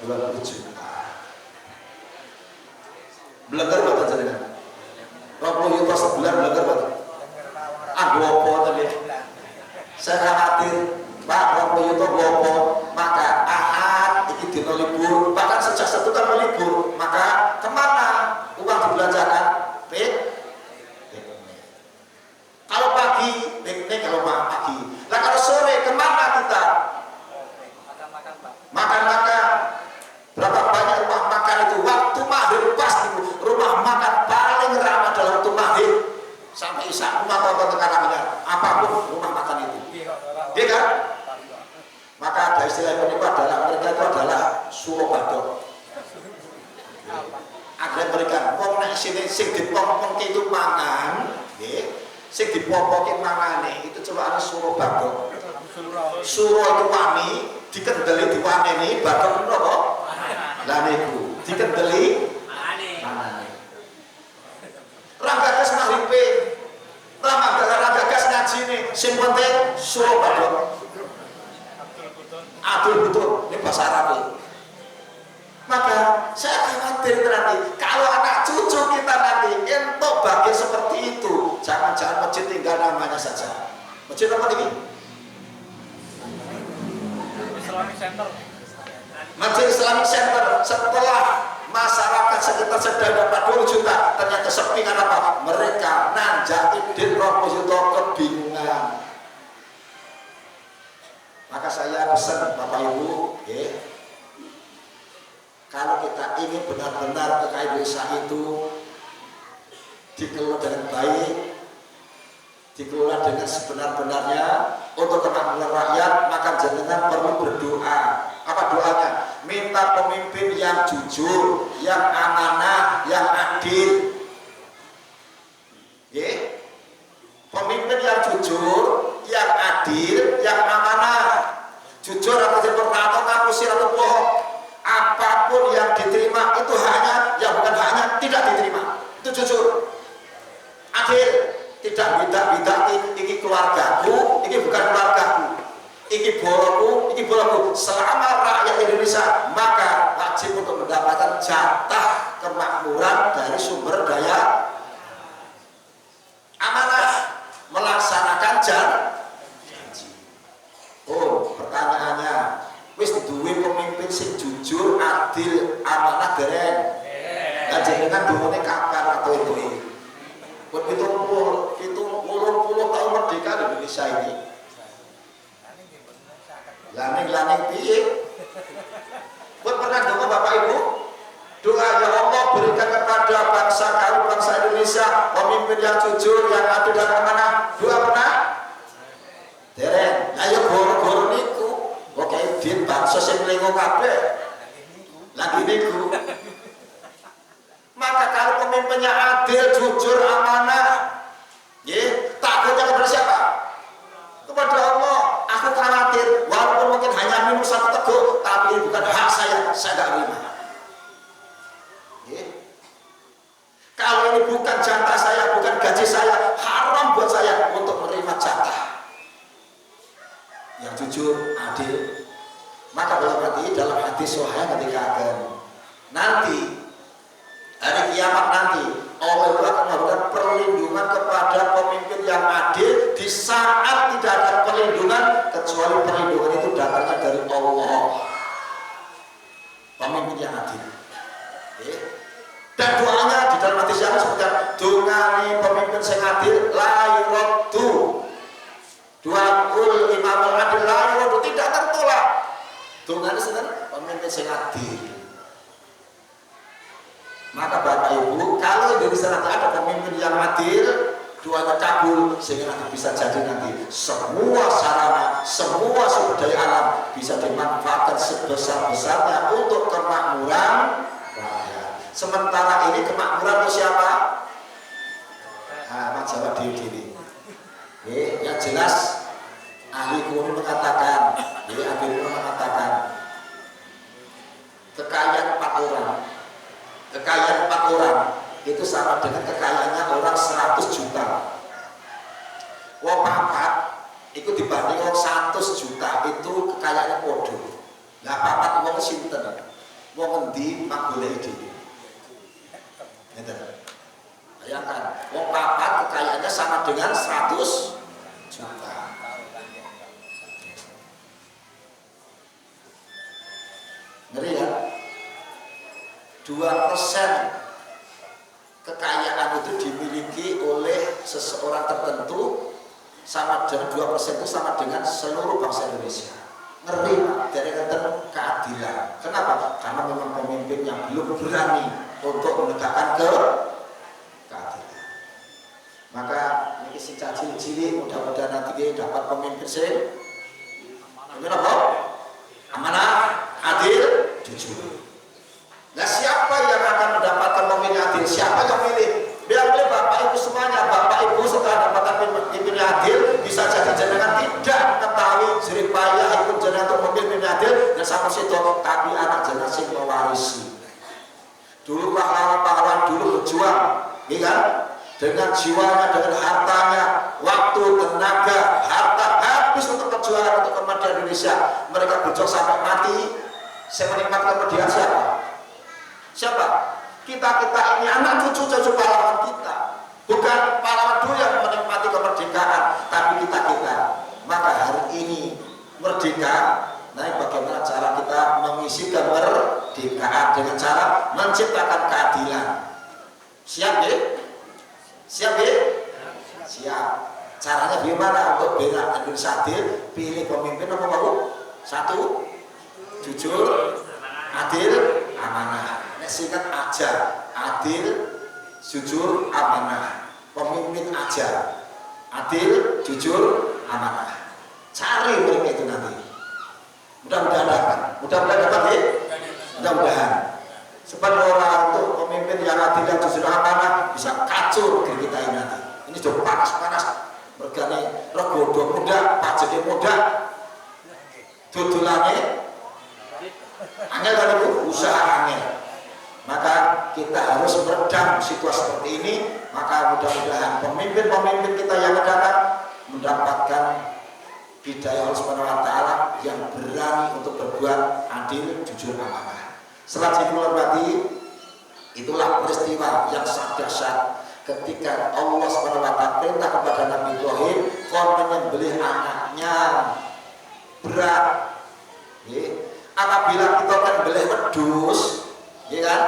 B: 20 juta. Belenger apa jenengan? 20 juta sebulan belenger apa? Apa tadi? Saya khawatir, Pak, 20 juta apa? Maka ahad ini dino libur, bahkan sejak Sabtu kan libur, maka kemana uang dibelanjakan? Kalau pagi, piknik kalau pagi. Nah kalau sore kemana kita? Makan-makan. Berapa banyak rumah makan itu? Waktu maghrib pas itu rumah makan paling ramai dalam waktu maghrib sampai isya. Rumah apa namanya? Apapun rumah makan itu. Iya kan? Maka ada istilah yang unik adalah mereka itu adalah surobado. Agar mereka mau naik sini sing dipong-pong itu mangan, sing dipompokin mangane itu coba ada suruh badok. Suruh itu wani dikendeli diwaneni badok itu apa? Lah niku dikendeli mangane. Ranggagas mahripe. Ranggagas ngajine sing penting suruh badok. Adul betul ini bahasa Arab. Maka saya khawatir nanti kalau anak cucu kita nanti entuk bagian seperti itu, jangan-jangan masjid tinggal namanya saja. Masjid apa ini? Islamic Center. Masjid Islamic Center setelah masyarakat sekitar sedang dapat 2 juta ternyata sepi karena apa? Mereka nanjaki din 20 juta kebingungan. Maka saya pesan Bapak Ibu, kalau kita ingin benar-benar kekayaan desa itu dikelola dengan baik, dikelola dengan sebenar-benarnya untuk kemakmuran rakyat, maka jenengan perlu berdoa. Apa doanya? Minta pemimpin yang jujur, yang amanah, yang adil. Pemimpin yang jujur, yang adil, yang amanah. Jujur atau atau ngapusir atau bohong. Apapun yang diterima itu hanya, yang bukan hanya tidak diterima. Itu jujur, adil, tidak beda-beda. Ini keluargaku, ini bukan keluargaku. Ini boroku, ini boroku. Selama rakyat Indonesia maka wajib untuk mendapatkan jatah kemakmuran dari sumber daya amanah, melaksanakan janji. Oh, pertanyaannya, wis duwe pemimpin sing jujur, adil, amanah dereng. Lah jenengan duwene kapan atau itu? Pun 70 tahun merdeka di Indonesia ini. Laning piye? Pun pernah doa Bapak Ibu? Doa ya Allah berikan kepada bangsa kami, bangsa Indonesia pemimpin yang jujur, yang adil dan amanah. Doa pernah? Dereng. Ayo goro-goro niku. Oke, din bangsa sing mlengo kabeh. Lagi niku. Maka kalau pemimpinnya adil, jujur, amanah, takutnya kepada siapa? Kepada Allah. Aku khawatir, walaupun mungkin hanya minum 1 teguk, tapi ini bukan hak saya tidak terima. Kalau ini bukan jatah saya, bukan gaji saya, haram buat saya untuk menerima jatah yang jujur, adil. Maka dalam hati sohaya ketika akan nanti hari kiamat nanti Allah akan memberikan perlindungan kepada pemimpin yang adil di saat tidak ada perlindungan kecuali perlindungan itu datangnya dari Allah. Pemimpin yang adil. Dan doanya di dalam hadis yang disebutkan dungani pemimpin yang adil layrotu. Duakul imamul adil layrotu tidak tertolak. Dungani sebenarnya pemimpin yang adil. Maka Bapak Ibu, kalau Indonesia nanti ada pemimpin yang adil, doanya kabul sehingga nanti bisa jadi nanti semua sarana, semua sumber daya alam bisa dimanfaatkan sebesar-besarnya untuk kemakmuran rakyat. Sementara ini kemakmuran untuk siapa? Mas jawab diri. Yang jelas ahli ekonomi mengatakan, kekayaan 4 orang. Kekayaan 4 orang itu sama dengan kekayaannya orang 100 juta. Wong 4 Iku dibanding wong 100 juta itu kekayaannya podo. Lah papat wong sinten? Wong endi manggoleki dhewe. Ngeten. Bayangkan, wong papat kekayaannya sama dengan 100 juta. Ngeri ya? 2% kekayaan itu dimiliki oleh seseorang tertentu sama dengan 2% itu sama dengan seluruh bangsa Indonesia. Ngeri dari kata keadilan. Kenapa? Karena memang pemimpin yang belum berani untuk menegakkan keadilan. Maka ini si cacil-cili mudah-mudahan nanti dapat pemimpin sing amanah, adil, jujur. Nah siapa yang akan mendapatkan pemimpin adil? Siapa yang milih? Biar milih Bapak Ibu semuanya. Bapak Ibu setelah dapatkan pemimpin adil bisa jadi jenengan tidak mengetahui jerih payah ikut jenengan untuk pemimpin adil dan sama situ, tapi anak jenengan sing mewarisi. Dulu pahlawan-pahlawan dulu berjuang, ya kan? Dengan jiwanya, dengan hartanya, waktu, tenaga, harta habis untuk perjuangan untuk kemerdekaan Indonesia. Mereka berjuang sampai mati. Saya menikmati kemerdekaan siapa? Siapa? Kita ini anak cucu pahlawan kita. Bukan pahlawan dulu yang menikmati kemerdekaan, tapi kita. Maka hari ini merdeka, nah bagaimana cara kita mengisi kemerdekaan dengan cara menciptakan keadilan. Siap ya? Siap ya? Siap. Caranya gimana untuk bela Indonesia adil? Pilih pemimpin apa mau? 1, jujur, adil, amanah. Singkat aja, adil, jujur, amanah. Pemimpin aja, adil, jujur, amanah. Cari mereka itu nanti. Mudah-mudahan dapat. Mudah-mudahan dapat ya? Mudah-mudahan. Sebab orang untuk pemimpin yang adil dan jujur, amanah bisa kacau diri kita ini nanti. Ini sudah panas-panas. Bergani regodo muda, pajak muda, tutulannya angel kan itu usaha angel. Maka kita harus meredam situasi seperti ini. Maka mudah-mudahan pemimpin-pemimpin kita yang datang mendapatkan hidayah Allah Subhanahu wa taala yang berani untuk berbuat adil, jujur, amanah. Selanjutnya hormati, itulah peristiwa yang sangat dahsyat ketika Allah Subhanahu wa taala perintah kepada Nabi Ibrahim kau menyembelih anaknya berat. Apabila kita akan beli wedus, ya kan?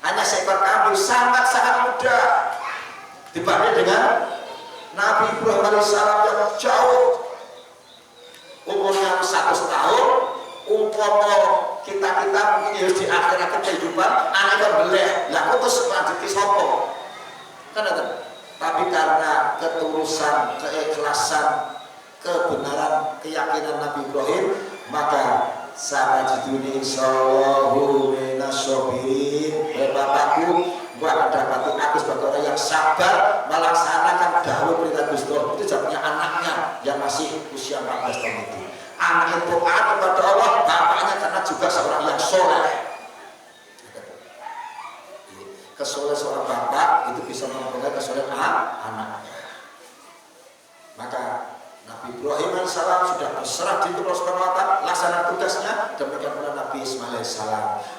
B: Hanya seekor kambing sangat-sangat mudah dibanding dengan Nabi Ibrahim alaihissalam yang jauh umurnya 100 tahun. Umpama kita mungkin harus di akhir-akhir kehidupan anaknya beleh, lah terus lanjuti sopo kan ada. Tapi karena ketulusan, keikhlasan, kebenaran, keyakinan Nabi Ibrahim, maka sajiduni insyaallahu minasyabirin. Bapakku, gua akan dapati aku sebagai orang yang sabar melaksanakan dahulu perintah Gusti. Itu jawabnya anaknya yang masih usia 14 tahun itu. Anak itu taat kepada Allah, bapaknya karena juga seorang yang soleh. Kesolehan seorang bapak itu bisa mempengaruhi kesolehan anaknya. Maka Nabi Ibrahim AS sudah berserah diri kepada Allah Subhanahu wa taala, laksana tugasnya, demikian pula Nabi Ismail AS.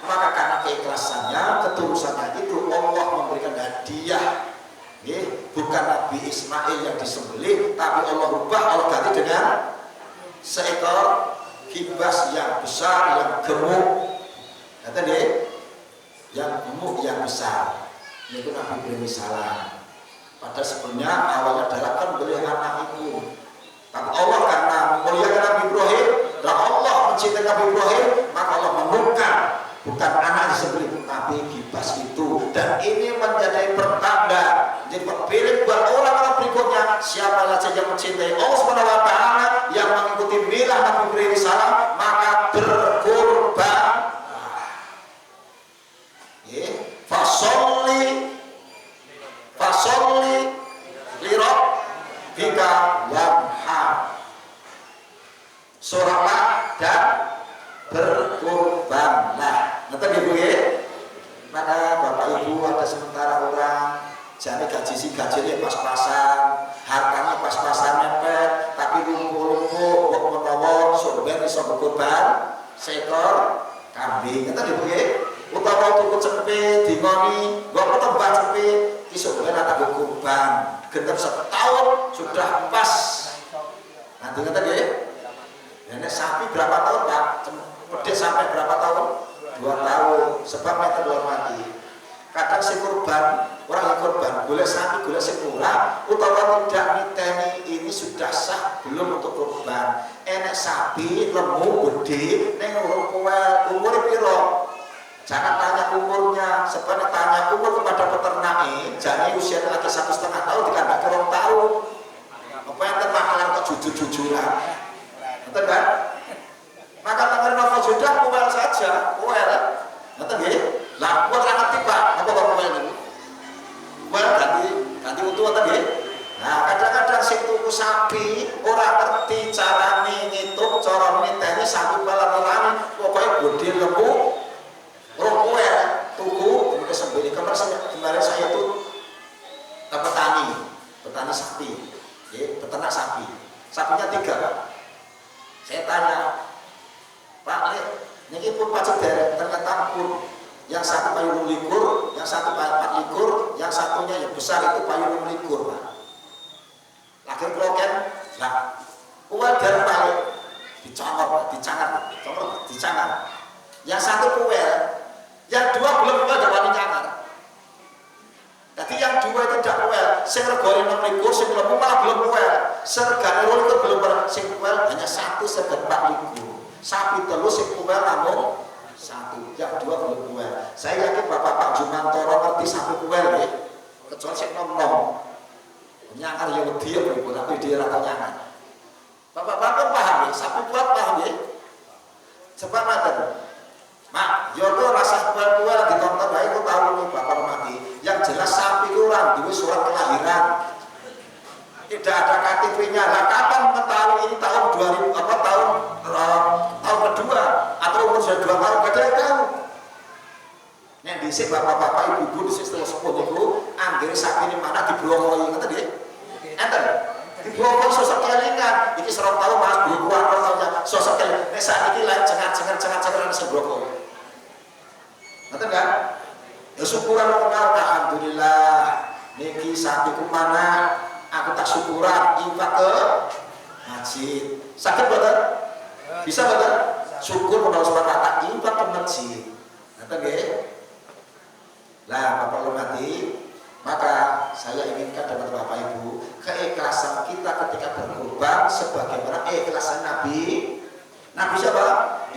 B: Maka karena keikhlasannya, ketulusannya itu Allah memberikan hadiah. Bukan Nabi Ismail yang disembelih, tapi Allah rubah, Allah ganti dengan seekor kibas yang besar, yang gemuk. Kata dia, yang gemuk, yang besar. Itu Nabi Ibrahim AS. Padahal sebenarnya awalnya adalah kan beli anak itu. Tapi Allah karena memuliakan Nabi Ibrahim dan Allah mencintai Nabi Ibrahim, maka Allah membuka bukan anak disembelih, tapi kibas itu. Dan ini menjadi pertanda, jadi pemilik buat orang-orang berikutnya. Siapa saja yang mencintai Allah Subhanahu wa taala, yang mengikuti milah Nabi Ibrahim salam, maka berkorban. Fasolli lirabbika wanhar. Sholatlah dan berkorbanlah. Ngerti ibu ya? Maka bapak ibu ada sementara orang jadi gajinya pas-pasan, hartanya pas-pasan mepet, tapi kumpul mbok menawa sampeyan iso kurban seekor kambing ngeten nggih nggih utawa tuku cempe dingoni mbok tembak cempe iki sampeyan tak kurban genep setahun sudah pas nanti ngeten nggih nek sapi berapa tahun Pak pedhe sampai berapa tahun 2 tahun sebab nek mati kadang si kurban orang yang kurban boleh sapi boleh si murah utawa tidak niteni ini sudah sah belum untuk kurban enek sapi lemu gede neng umur piro jangan tanya umurnya sebenarnya tanya umur kepada peternak jangan usia lagi 1,5 tahun dikandang ke 2 tahun apa yang termakalan kok jujur-jujuran betul kan maka tangan novel sudah kuel saja kuel betul ya lah kuel sangat tiba apa kuel ini kuel ganti utuh tadi nah kadang-kadang sing tuku sapi orang ngerti carane ngitung cara niteni sapi pelan-pelan pokoknya gede lembu orang kuel tuku kemudian sembeli kemarin saya itu petani sapi peternak sapi sapinya 3 saya tanya Pak ini pun pacet derek ternyata pun yang satu payung likur, yang satu 4 likur, yang satunya yang besar itu payung likur Pak. Lagi kroken, lah, kuel dari balik dicangar. Yang satu kuel, yang 2 belum kuel dan wani cangar. Jadi yang 2 itu tidak kuel, sing regane 6 likur, sing lembu malah belum kuel, sergane 2 likur belum kuel, sing kuel hanya 1 sergan 4 likur. Sapi telus sing kuel namun 1, yang 2 belum kuel. Saya yakin Bapak Pak Jumantoro ngerti sapi kuel ya, kecuali sing nom-nom. Nyangkar ya wedi ya Bu, tapi dia rata nyangkar. Bapak-bapak paham ya, sapi kuel paham ya. Sebab ngaten. Mak, yo rasa kuel-kuel ditonton bae kok tahu nih Bapak mati. Yang jelas sapi itu orang duwe surat kelahiran. Tidak ada KTP-nya. Nah, kapan mengetahui ini tahun 2000 apa tahun kedua atau umur sudah 2 tahun gak ada yang tahu. Nek dhisik bapak-bapak ibu-ibu dhisik sepuh niku anggere sakine mana diblokoi ngoten nggih. Enten. Diblokoi sosok kelingan. Iki 2 tahun Mas Bu kuwi tahunnya sosok kelingan. Nek sakniki lain cengat-cengat sing blokoi. Ngoten kan? Ya syukuran kenal alhamdulillah. Niki sapiku mana aku tak syukuran infak ke masjid. Sakit betul? Bisa betul? Syukur kepada Allah tak infak ke masjid. Nanti nggih. Lah Bapak hormati, maka saya inginkan dengan Bapak Ibu keikhlasan kita ketika berkorban sebagaimana ikhlasan Nabi siapa?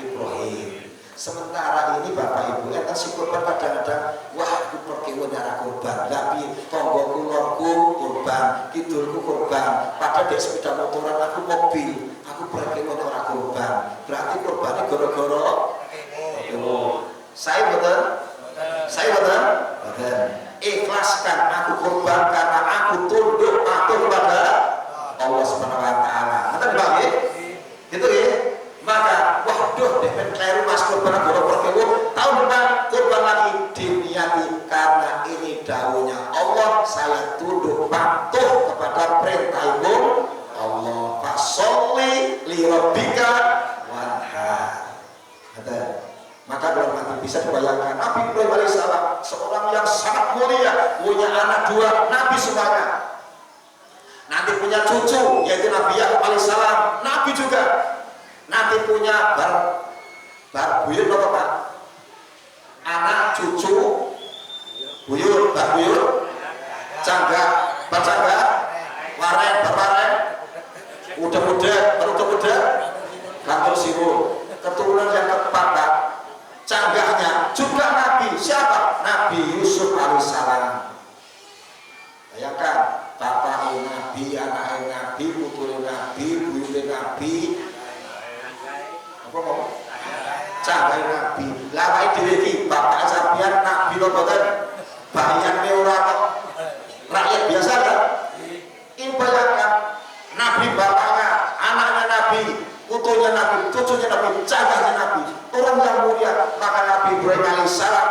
B: Ibrahim. Sementara ini Bapak Ibu enten si korban kadang-kadang wah aku pergi nyara korban tapi tonggoku lorku korban kidulku korban padahal dia sepeda motoran aku mobil aku pergi nyara korban berarti korbannya goro-goro saya betul ikhlaskan aku korban karena aku tunduk patuh kepada Allah Subhanahu wa taala. Betul Pak nggih? Gitu nggih. Maka waduh dek kleru Mas korban goro-goro tahun depan korban lagi diniati karena ini dawuhnya Allah saya tunduk patuh kepada perintah Ibu Allah fasolli li rabbika wanhar. Maka dalam hati bisa dibayangkan Nabi Ibrahim alaihissalam seorang yang sangat mulia punya anak 2 Nabi semuanya nanti punya cucu yaitu Nabi Yakub alaihissalam Nabi juga nanti punya bar buyut apa Pak? Anak cucu buyut bar buyut cangga waren berwaren udah-udah kantor sirul keturunan yang keempat canggahnya juga Nabi siapa? Nabi Yusuf alaihissalam. Bayangkan bapak Nabi, anak Nabi, putu Nabi, buyut Nabi, apa ngomong? Canggah Nabi. Lawai dhewe bapak sampeyan Nabi lho mboten. Bayangane ora kok rakyat biasa kan? Ini bayangkan Nabi bapaknya, anaknya Nabi, putunya Nabi, cucunya Nabi, canggahnya Nabi, orang yang mulia. Maka Nabi Ibrahim alaihissalam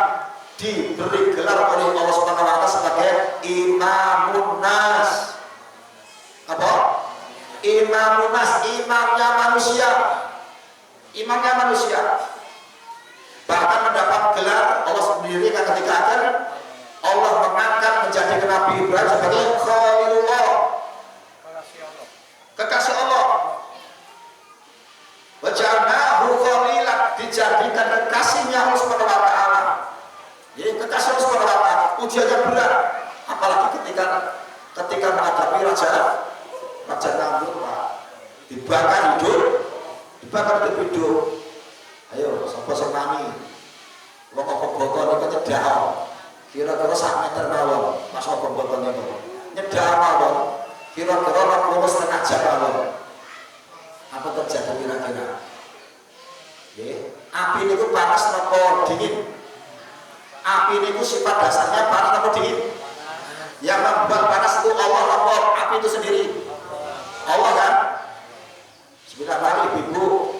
B: diberi gelar oleh Allah Subhanahu wa taala sebagai Imamun Nas. Apa? Imamun nas, imamnya manusia. Imamnya manusia. Bahkan mendapat gelar Allah sendiri kan ketika akan Allah mengangkat menjadi Nabi Ibrahim sebagai Khalilullah, kekasih Allah. Waja'alnahu khalilan, dijadikan kekasihnya Allah Subhanahu wa taala. Jadi kekasih Allah Subhanahu wa taala ujiannya berat, apalagi ketika menghadapi raja Namrud, Pak. Dibakar hidup. Ayo, sapa semani? Wong boton iki nyedak. Kira-kira sak meter mawon, pas boton niku. Nyedak mawon. Kira-kira 2,5 jam mawon. Apa terjadi kira-kira? Nggih, api niku panas napa dingin? Api niku sifat dasarnya panas napa dingin? Yang membuat panas itu Allah napa api itu sendiri? Allah kan? Sebenarnya ibu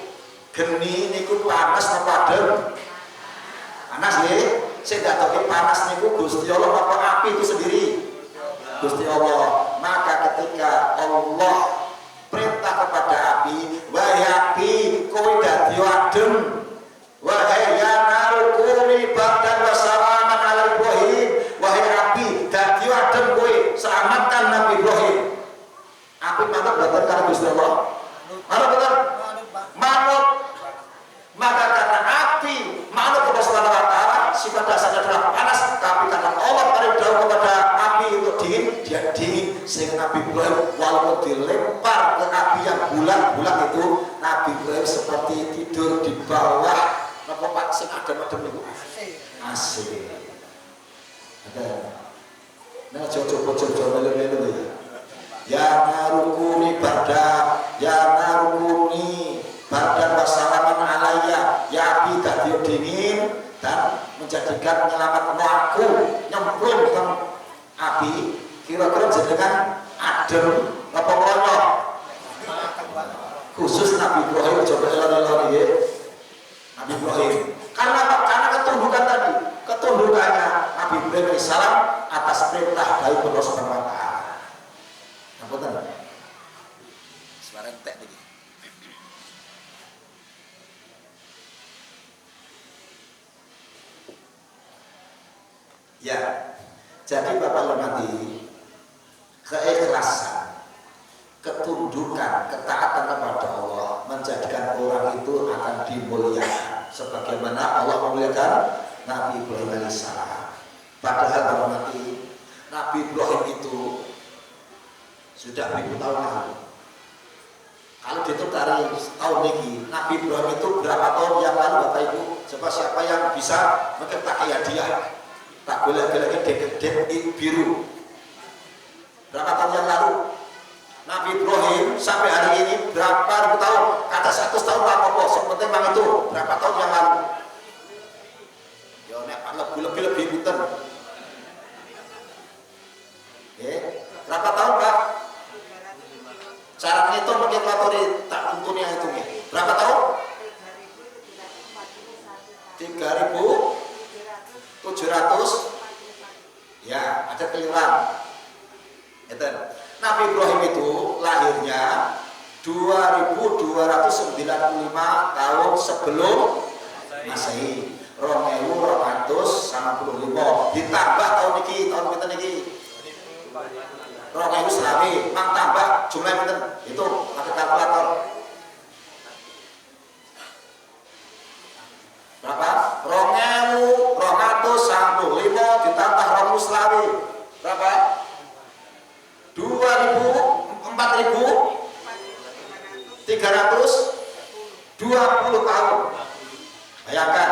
B: geni niku panas napa adem? Panas nggih. Sing datoke panas niku Gusti Allah napa api itu sendiri? Gusti Allah. Maka ketika Allah perintah kepada api, wahai api, kowe dadi adem. Wahai ya narukuni badan wa salaman ala Ibrahim. Wahai api, dadi adem kowe, selamatkan Nabi Ibrahim. Api manut badan karo Gusti Allah. Manut betul? Manut. Maka karena api manut kepada Subhanahu wa taala, sifat dasarnya adalah panas, tapi karena Allah beritahu kepada api untuk dingin, dia dingin. Sehingga Nabi Ibrahim walaupun dilempar ke api yang bulat-bulat itu, Nabi Ibrahim seperti tidur di bawah apa Pak sing adem-adem itu asik. Ada. Nah coba melu-melu ya. Ya narukuni barda, ya narukuni bardan wasalaman alayya. Ya api dadi dingin dan menjadikan menyelamatkan aku nyemplung ke api. Kira-kira jenengan adem apa konyol? Khusus Nabi Ibrahim coba elon-elon ya. Nabi Ibrahim. Karena apa? Karena ketundukan tadi. Ketundukannya Nabi Ibrahim AS atas perintah dari Allah Subhanahu wa taala. Ngapunten. Sebarang tek iki. Ya. Jadi Bapak hormati, keikhlasan, ketundukan, ketaatan kepada Allah menjadikan orang itu akan dimuliakan sebagaimana Allah memuliakan Nabi Ibrahim alaihissalam. Padahal hormati, Nabi Ibrahim itu sudah 1000 tahun lalu. Kalau dihitung dari tahun ini, Nabi Ibrahim itu berapa tahun yang lalu Bapak Ibu? Coba siapa yang bisa mencetak hadiah? Tak boleh lagi dek biru. Berapa tahun yang lalu? Nabi Ibrahim sampai hari ini berapa ribu tahun? Kata 100 tahun apa-apa, sepenting bang itu berapa tahun yang lalu? Ya nek lebih pinten. Berapa tahun Pak? Cara ngitung pakai kalkulator tak untungnya hitungnya. Berapa tahun? 3.700. Ya, ada keliruan. Nabi Ibrahim itu lahirnya 2295 tahun sebelum Masehi. 2295 ditambah tahun ini, tahun pinten iki? 2000 selawi, mang tambah jumlah pinten? Itu pakai kalkulator. Berapa? 2295 ditambah 2000 selawi. Berapa? 4.320 tahun. Bayangkan,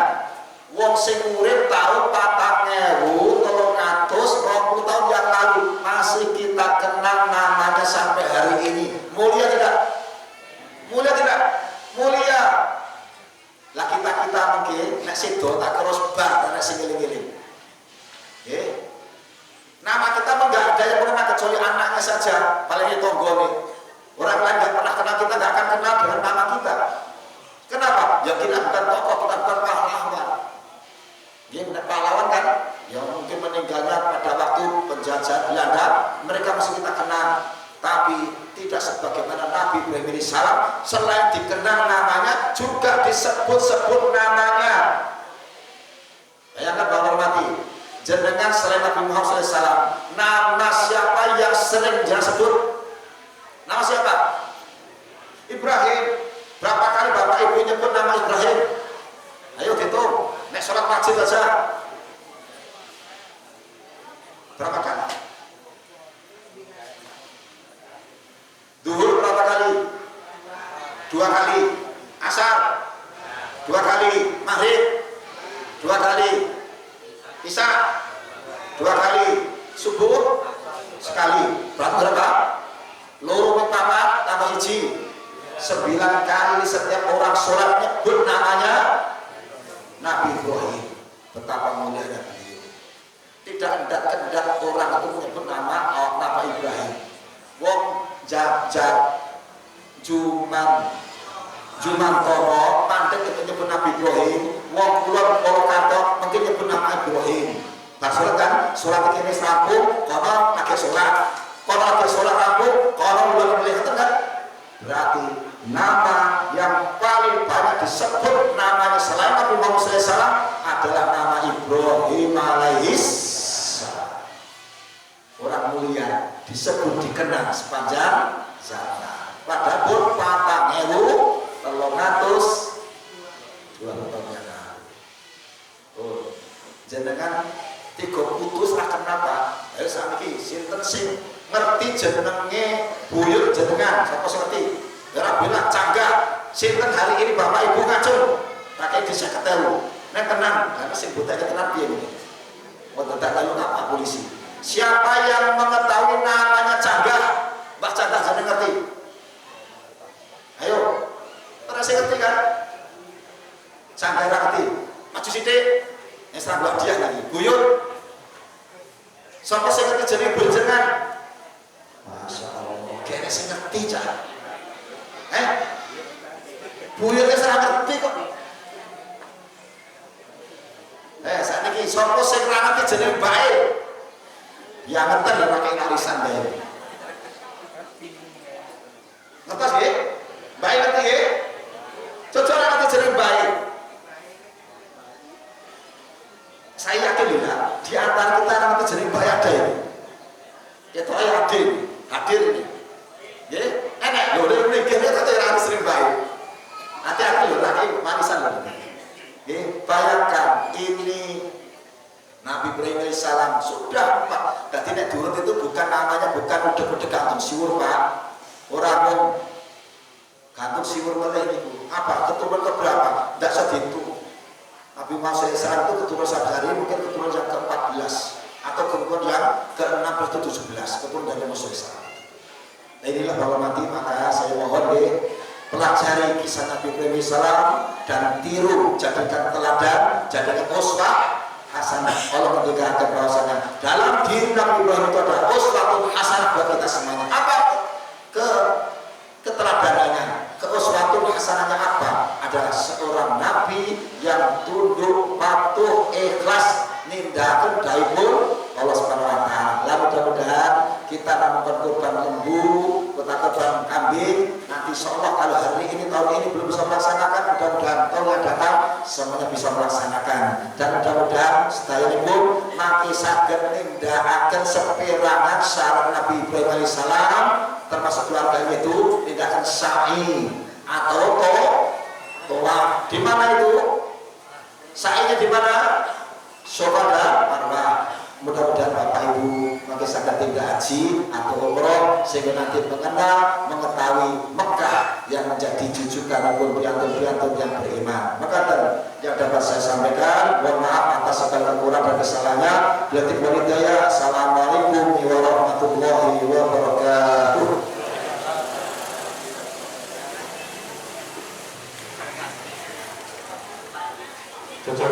B: wong sing urip tahun 4.320 tahun yang lalu masih kita kenal namanya sampai hari ini. Mulia tidak? Mulia tidak? Mulia. Lah kita mungkin nek sido tak terus bar nek sing ngiling-ngiling. Nama kita enggak ada yang pernah kecuali anaknya saja, paling tonggone. Orang lain enggak pernah kenal kita, enggak akan kenal dengan nama kita. Kenapa? Ya kita bukan tokoh, kita bukan pahlawan. Dia bukan pahlawan kan? Ya mungkin meninggalnya pada waktu penjajahan Belanda, mereka masih kita kenal. Tapi tidak sebagaimana Nabi Ibrahim alaihissalam, selain dikenal namanya juga disebut-sebut namanya. Bayangkan Bapak hormati, jenengan selain Nabi Muhammad SAW, nama siapa yang sering disebut? Nama siapa? Ibrahim. Berapa kali Bapak Ibu nyebut nama Ibrahim? Ayo hitung, nek sholat wajib aja. Berapa kali? Duhur berapa kali? 2 kali. Asar 2 kali. Maghrib 2 kali. Isya 2 kali. Subuh sekali. Berarti berapa? Loro papa tambah 1. 9 kali setiap orang sholat nyebut namanya Nabi Ibrahim. Betapa mulianya beliau. Tidak hendak orang itu menyebut nama Ibrahim. Wong Jajak Jumantoro pandai itu nyebut Nabi Ibrahim. Wong Kulon Purwokerto mungkin nyebut nama Ibrahim. Nah sholat kan, sholat ini rampung, kono lagi sholat, rampung, kono belum melihat kan? Berarti nama yang paling banyak disebut namanya selain Nabi Muhammad SAW adalah nama Ibrahim alaihissalam. Orang mulia disebut dikenal sepanjang zaman. Padahal 4.300 tahun yang lalu. Oh, jenengan 3 putus lah kenapa? Ayo sakniki sinten sing ngerti jenenge buyut jenengan? Sapa sing ngerti? Ora bilang canggah. Sinten hari ini Bapak Ibu ngajeng? Pakai bisa ketemu. Nek tenan, karena sing buta tenan piye iki? Wonten tak lalu apa polisi? Siapa yang mengetahui namanya Canggah? Mbak Canggah jeneng ngerti? Ayo, ora sing ngerti kan? Canggah ora ngerti. Maju sithik. Nek serang dia lagi. Buyut. Sapa sing ngerti jeneng bojenengan? Masyaallah, kene sing ngerti cah. Buyutnya ora ngerti kok. Saat ini sapa sing ora ngerti jeneng bae? Ya ngerti lho pakai arisan bae. Ngertos nggih? Bae ngerti nggih? Cocok ora ngerti jeneng bae. Saya yakin lho di antara kita yang ngerti jeneng bae ada ini. Kita hadir ini. Nggih, enak lho nek kene kate ora sering bae. Nanti aku lho lagi manisan lho. Bayangkan ini Nabi Ibrahim alaihissalam sudah Pak. Jadi nek durut itu bukan namanya bukan udah gantung siwur Pak. Orang gantung siwur meleh itu. Apa? Keturunan keberapa? Tidak segitu. Nabi Muhammad SAW itu keturunan Sabari mungkin keturunan yang ke-14 atau keturunan yang ke-16 atau 17 keturunan dari Muhammad SAW. Nah inilah bahwa mati maka saya mohon pelajari kisah Nabi Ibrahim salam dan tiru, jadikan teladan, jadikan uswah hasanah. Allah mengingatkan bahwasanya dalam diri Nabi Ibrahim itu ada uswatun hasanah buat kita semuanya. Apa keteladanannya? Uswatun hasanahnya apa? Adalah seorang nabi yang tunduk, patuh, ikhlas nindakan daipun Allah Subhanahu wa taala. Mudah-mudahan kita melakukan kurban lembu, kurban kambing. Nanti insyaallah kalau hari ini tahun ini belum bisa melaksanakan, mudah-mudahan tahun yang datang semuanya bisa melaksanakan. Dan mudah-mudahan sedaya ibu maki saged nindakaken seperangan syarat Nabi Ibrahim alaihissalam termasuk keluarga itu tindakan sa'i atau tawaf. Di mana itu? Sa'inya di mana? Safa dan Marwah. Mudah-mudahan Bapak Ibu mungkin sangat tidak haji atau umroh sehingga nanti mengenal, mengetahui Mekah yang menjadi jujukan maupun piantun-piantun yang beriman. Maka yang dapat saya sampaikan, mohon maaf atas segala kekurangan dan kesalahannya. Billahi wal hidayah. Assalamualaikum warahmatullahi wabarakatuh. Jasa